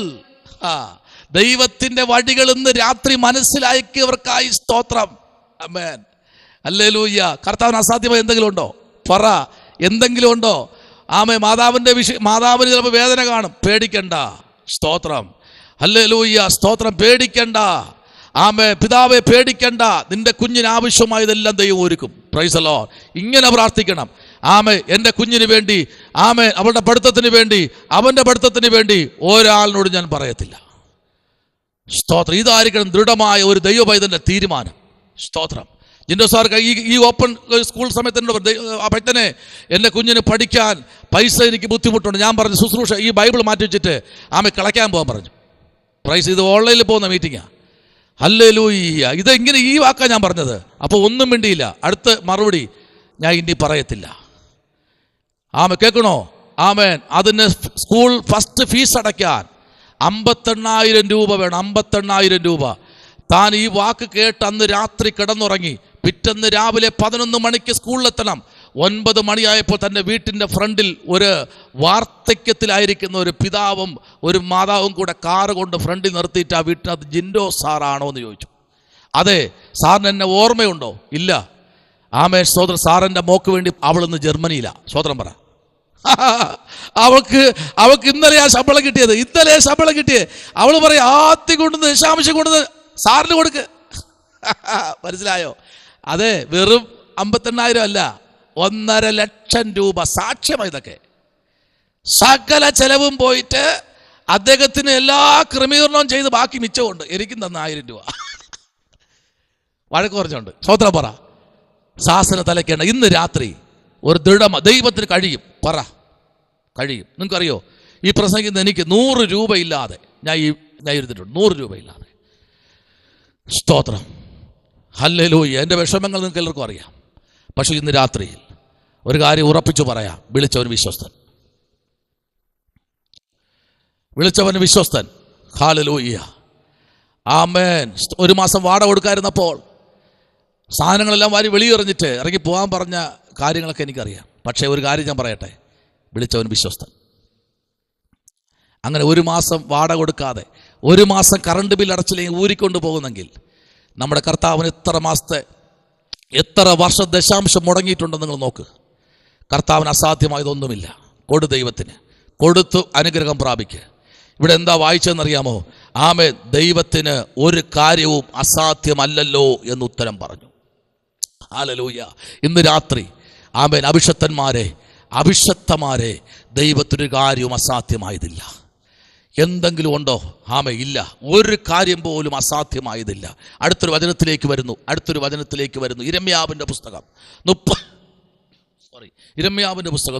ദൈവത്തിന്റെ വഴികൾ ഇന്ന് രാത്രി മനസ്സിലാക്കിയവർക്കായി സ്തോത്രം. ആമേൻ. ഹല്ലേലൂയ. കർത്താവിന് അസാധ്യമായി എന്തെങ്കിലും ഉണ്ടോ? പറ, എന്തെങ്കിലും ഉണ്ടോ? മാതാവിന് ചിലപ്പോൾ വേദന കാണും, പേടിക്കണ്ട. സ്തോത്രം. ഹല്ലേലൂയ. സ്തോത്രം. പേടിക്കണ്ട. പിതാവെ പേടിക്കണ്ട. നിന്റെ കുഞ്ഞിന് ആവശ്യമായതെല്ലാം ദൈവം ഒരുക്കും. Price the Lord. ഇങ്ങനെ പ്രാർത്ഥിക്കണം. എൻ്റെ കുഞ്ഞിന് വേണ്ടി, അവളുടെ പഠിത്തത്തിന് വേണ്ടി, അവൻ്റെ പഠിത്തത്തിന് വേണ്ടി ഒരാളിനോട് ഞാൻ പറയത്തില്ല. സ്തോത്രം. ഇതായിരിക്കണം ദൃഢമായ ഒരു ദൈവ പൈതലിന്റെ തീരുമാനം. സ്തോത്രം. ജിൻഡോ സാർ ഈ ഓപ്പൺ സ്കൂൾ സമയത്ത് ഭക്തനെ, എൻ്റെ കുഞ്ഞിന് പഠിക്കാൻ പൈസ എനിക്ക് ബുദ്ധിമുട്ടുണ്ട്. ഞാൻ പറഞ്ഞു, ശുശ്രൂഷ ഈ ബൈബിൾ മാറ്റി വെച്ചിട്ട് കളയ്ക്കാൻ പോകാൻ പറഞ്ഞു. പ്രൈസ്. ഇത് ഓൺലൈനിൽ പോകുന്ന മീറ്റിംഗാ. ഹല്ലേലൂയ്യ. ഇതെങ്ങനെ ഈ വാക്കാ ഞാൻ പറഞ്ഞത്. അപ്പോൾ ഒന്നും മിണ്ടിയില്ല. അടുത്ത മറുപടി, ഞാൻ ഇനി പറയത്തില്ല. കേൾക്കണോ? അതിന് സ്കൂൾ ഫസ്റ്റ് ഫീസ് അടയ്ക്കാൻ 58,000 രൂപ വേണം. 58,000 രൂപ. താൻ ഈ വാക്ക് കേട്ട് അന്ന് രാത്രി കിടന്നുറങ്ങി. പിറ്റന്ന് രാവിലെ 11 മണിക്ക് സ്കൂളിലെത്തണം. 9 മണിയായപ്പോൾ തൻ്റെ വീട്ടിൻ്റെ ഫ്രണ്ടിൽ ഒരു വാർദ്ധക്യത്തിലായിരിക്കുന്ന ഒരു പിതാവും ഒരു മാതാവും കൂടെ കാറ് കൊണ്ട് ഫ്രണ്ടിൽ നിർത്തിയിട്ട് ആ വീട്ടിനകത്ത് ജിൻഡോ സാറാണോ എന്ന് ചോദിച്ചു. അതെ. സാറിന് എന്നെ ഓർമ്മയുണ്ടോ? ഇല്ല. സ്തോത്രം. സാറിൻ്റെ മോക്ക് വേണ്ടി അവളിന്ന് ജർമ്മനിയിലാണ്. സ്തോത്രം പറ. അവൾക്ക് ഇന്നലെ ശമ്പളം കിട്ടിയത്. അവള് പറയും, ആദ്യം കൊണ്ടുവന്ന് ദശാംശം കൊണ്ടുവന്ന് സാറിന് കൊടുക്ക്. മനസ്സിലായോ? അതെ, വെറും 58,000 അല്ല, 1.5 ലക്ഷം രൂപ. സാക്ഷ്യമായി ഇതൊക്കെ. സകല ചെലവും പോയിട്ട് അദ്ദേഹത്തിന് എല്ലാ ക്രമീകരണവും ചെയ്ത് ബാക്കി മിച്ചമുണ്ട്. എനിക്കും തന്ന 1000 രൂപ. വഴക്ക് കുറച്ചുണ്ട്. സ്തോത്രം പറ. ശാസന തലയ്ക്കേണ്ട. ഇന്ന് രാത്രി ഒരു ദൈവത്തിന് കഴിയും. പറ, കഴിയും. നിങ്ങൾക്കറിയോ, ഈ പ്രസംഗിക്കുന്ന എനിക്ക് 100 രൂപ ഇല്ലാതെ ഞാൻ ഇരുന്നിട്ടുണ്ട്. 100 രൂപ ഇല്ലാതെ. സ്തോത്രം. ഹല്ലേലൂയ. എൻ്റെ വിഷമങ്ങൾ നിങ്ങൾക്ക് എല്ലാവർക്കും അറിയാം. പക്ഷെ ഇന്ന് രാത്രിയിൽ ഒരു കാര്യം ഉറപ്പിച്ചു പറയാം, വിളിച്ചവൻ വിശ്വസ്തൻ. ഹല്ലേലൂയ. ആമേൻ. 1 മാസം വാടക കൊടുക്കാതിരുന്നപ്പോൾ സാധനങ്ങളെല്ലാം വാരി വെളിയെറിഞ്ഞിട്ട് ഇറങ്ങി പോകാൻ പറഞ്ഞ കാര്യങ്ങളൊക്കെ എനിക്കറിയാം. പക്ഷേ ഒരു കാര്യം ഞാൻ പറയട്ടെ, വിളിച്ചവൻ വിശ്വസ്തൻ. അങ്ങനെ 1 മാസം വാടക കൊടുക്കാതെ, 1 മാസം കറണ്ട് ബിൽ അടച്ചില്ലെങ്കിൽ ഊരിക്കൊണ്ട് പോകുന്നെങ്കിൽ നമ്മുടെ കർത്താവിന് എത്ര വർഷ ദശാംശം മുടങ്ങിയിട്ടുണ്ടെന്ന് നിങ്ങൾ നോക്ക്. കർത്താവിന് അസാധ്യമായതൊന്നുമില്ല. ദൈവത്തിന് കൊടുത്തു അനുഗ്രഹം പ്രാപിക്കുക. ഇവിടെ എന്താ വായിച്ചതെന്നറിയാമോ? ആമേൻ, ദൈവത്തിന് ഒരു കാര്യവും അസാധ്യമല്ലല്ലോ എന്ന് ഉത്തരം പറഞ്ഞു. ഹല്ലേലൂയ. ഇന്ന് രാത്രി ആമേൻ, അഭിഷക്തന്മാരെ ദൈവത്തിനൊരു കാര്യവും അസാധ്യമായതില്ല. എന്തെങ്കിലും ഉണ്ടോ? ആമേ, ഇല്ല. ഒരു കാര്യം പോലും അസാധ്യമായതില്ല. അടുത്തൊരു വചനത്തിലേക്ക് വരുന്നു. ഇരമ്യാവിൻ്റെ പുസ്തകം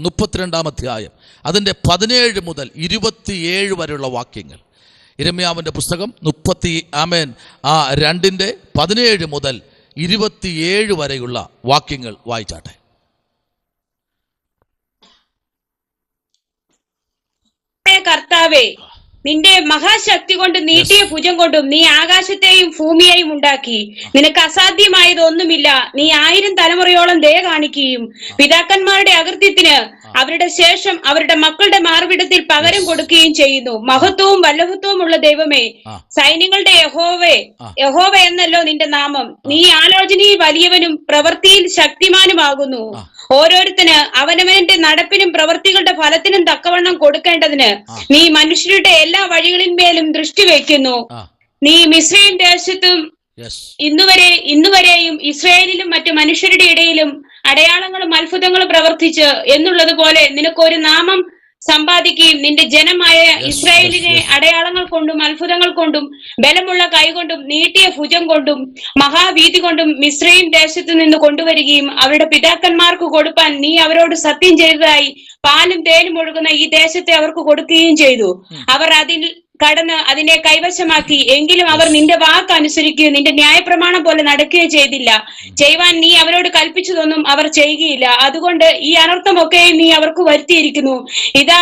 32 അധ്യായം അതിൻ്റെ 17 മുതൽ 27 വരെയുള്ള വാക്യങ്ങൾ. ഇരമ്യാവിൻ്റെ പുസ്തകം 2:17 മുതൽ 27 വരെയുള്ള വാക്യങ്ങൾ വായിച്ചാട്ടെ. കർത്താവേ, നിന്റെ മഹാശക്തി കൊണ്ട് നീട്ടിയ ഭുജം കൊണ്ടും നീ ആകാശത്തെയും ഭൂമിയെയും ഉണ്ടാക്കി. നിനക്ക് അസാധ്യമായതൊന്നുമില്ല. നീ 1000 തലമുറയോളം ദയ കാണിക്കുകയും പിതാക്കന്മാരുടെ അകൃത്യത്തിന് അവരുടെ ശേഷം അവരുടെ മക്കളുടെ മാർവിടത്തിൽ പകരം കൊടുക്കുകയും ചെയ്യുന്നു. മഹത്വവും വല്ലഭത്വവും ഉള്ള ദൈവമേ, സൈന്യങ്ങളുടെ യഹോവ എന്നല്ലോ നിന്റെ നാമം. നീ ആലോചനയിൽ വലിയവനും പ്രവൃത്തിയിൽ ശക്തിമാനുമാകുന്നു. ഓരോരുത്തന് അവനവന്റെ നടപ്പിനും പ്രവൃത്തികളുടെ ഫലത്തിനും തക്കവണ്ണം കൊടുക്കേണ്ടതിന് നീ മനുഷ്യരുടെ എല്ലാ വഴികളിന്മേലും ദൃഷ്ടി വയ്ക്കുന്നു. നീ മിസ്രയീം ദേശത്തും ഇന്നുവരെയും ഇസ്രായേലിലും മറ്റു മനുഷ്യരുടെ ഇടയിലും അടയാളങ്ങളും അത്ഭുതങ്ങളും പ്രവർത്തിച്ച് എന്നുള്ളതുപോലെ നിനക്കൊരു നാമം സമ്പാദിക്കുകയും നിന്റെ ജനമായ ഇസ്രായേലിനെ അടയാളങ്ങൾ കൊണ്ടും അത്ഭുതങ്ങൾ കൊണ്ടും ബലമുള്ള കൈകൊണ്ടും നീട്ടിയ ഭുജം കൊണ്ടും മഹാവീതി കൊണ്ടും മിസ്രയീം ദേശത്തു നിന്ന് കൊണ്ടുവരികയും അവരുടെ പിതാക്കന്മാർക്ക് കൊടുപ്പാൻ നീ അവരോട് സത്യം ചെയ്തതായി പാലും തേനും ഒഴുകുന്ന ഈ ദേശത്തെ അവർക്ക് കൊടുക്കുകയും ചെയ്തു. അവർ അതിൽ കടന്ന് അതിനെ കൈവശമാക്കി. എങ്കിലും അവർ നിന്റെ വാക്ക് അനുസരിക്കുകയും നിന്റെ ന്യായപ്രമാണം പോലെ നടക്കുകയും ചെയ്തില്ല. ചെയ്യുവാൻ നീ അവരോട് കൽപ്പിച്ചതൊന്നും അവർ ചെയ്യുകയില്ല. അതുകൊണ്ട് ഈ അനർത്ഥമൊക്കെയും നീ അവർക്ക് വരുത്തിയിരിക്കുന്നു. ഇതാ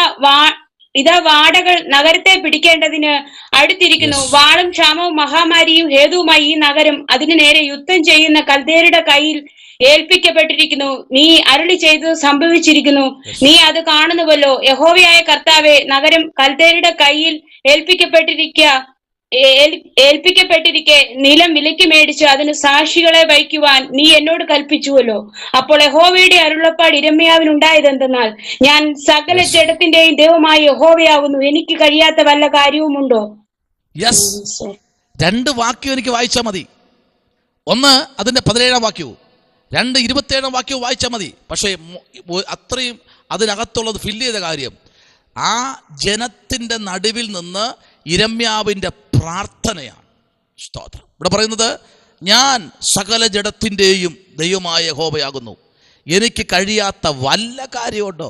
വാടകൾ നഗരത്തെ പിടിക്കേണ്ടതിന് അടുത്തിരിക്കുന്നു. വാളും ക്ഷാമവും മഹാമാരിയും ഹേതുവുമായി ഈ നഗരം അതിനു നേരെ യുദ്ധം ചെയ്യുന്ന കൽദയരുടെ കയ്യിൽ ഏൽപ്പിക്കപ്പെട്ടിരിക്കുന്നു. നീ അരുളി ചെയ്തത് സംഭവിച്ചിരിക്കുന്നു. നീ അത് കാണുന്നുവല്ലോ. യഹോവയായ കർത്താവേ, നഗരം കൽദയരുടെ കയ്യിൽ ഏൽപ്പിക്കപ്പെട്ടിരിക്കെ നിലം വിലയ്ക്ക് മേടിച്ച് അതിന് സാക്ഷികളെ വയ്ക്കുവാൻ നീ എന്നോട് കൽപ്പിച്ചുവല്ലോ. അപ്പോൾ യഹോവയുടെ അരുളപ്പാട് ഇരമ്യാവിനുണ്ടായതെന്തെന്നാൽ, ഞാൻ സകല ജഡത്തിന്റെയും ദൈവമായ യഹോവയാകുന്നു. എനിക്ക് കഴിയാത്ത വല്ല കാര്യവുമുണ്ടോ? 2 വാക്യം എനിക്ക് വായിച്ചാൽ മതി. ഒന്ന് അതിന്റെ 17 വാക്യവും 2 27 വാക്യവും വായിച്ചാൽ മതി. പക്ഷേ അത്രയും അതിനകത്തുള്ളത് ഫില്ല് ചെയ്ത കാര്യം, ആ ജനത്തിന്റെ നടുവിൽ നിന്ന് ഇരമ്യാവിന്റെ പ്രാർത്ഥനയാണ്. സ്തോത്രം. ഇവിടെ പറയുന്നത്, ഞാൻ സകല ജഡത്തിൻ്റെയും ദൈവമായ യഹോവയാകുന്നു. എനിക്ക് കഴിയാത്ത വല്ല കാര്യമുണ്ടോ?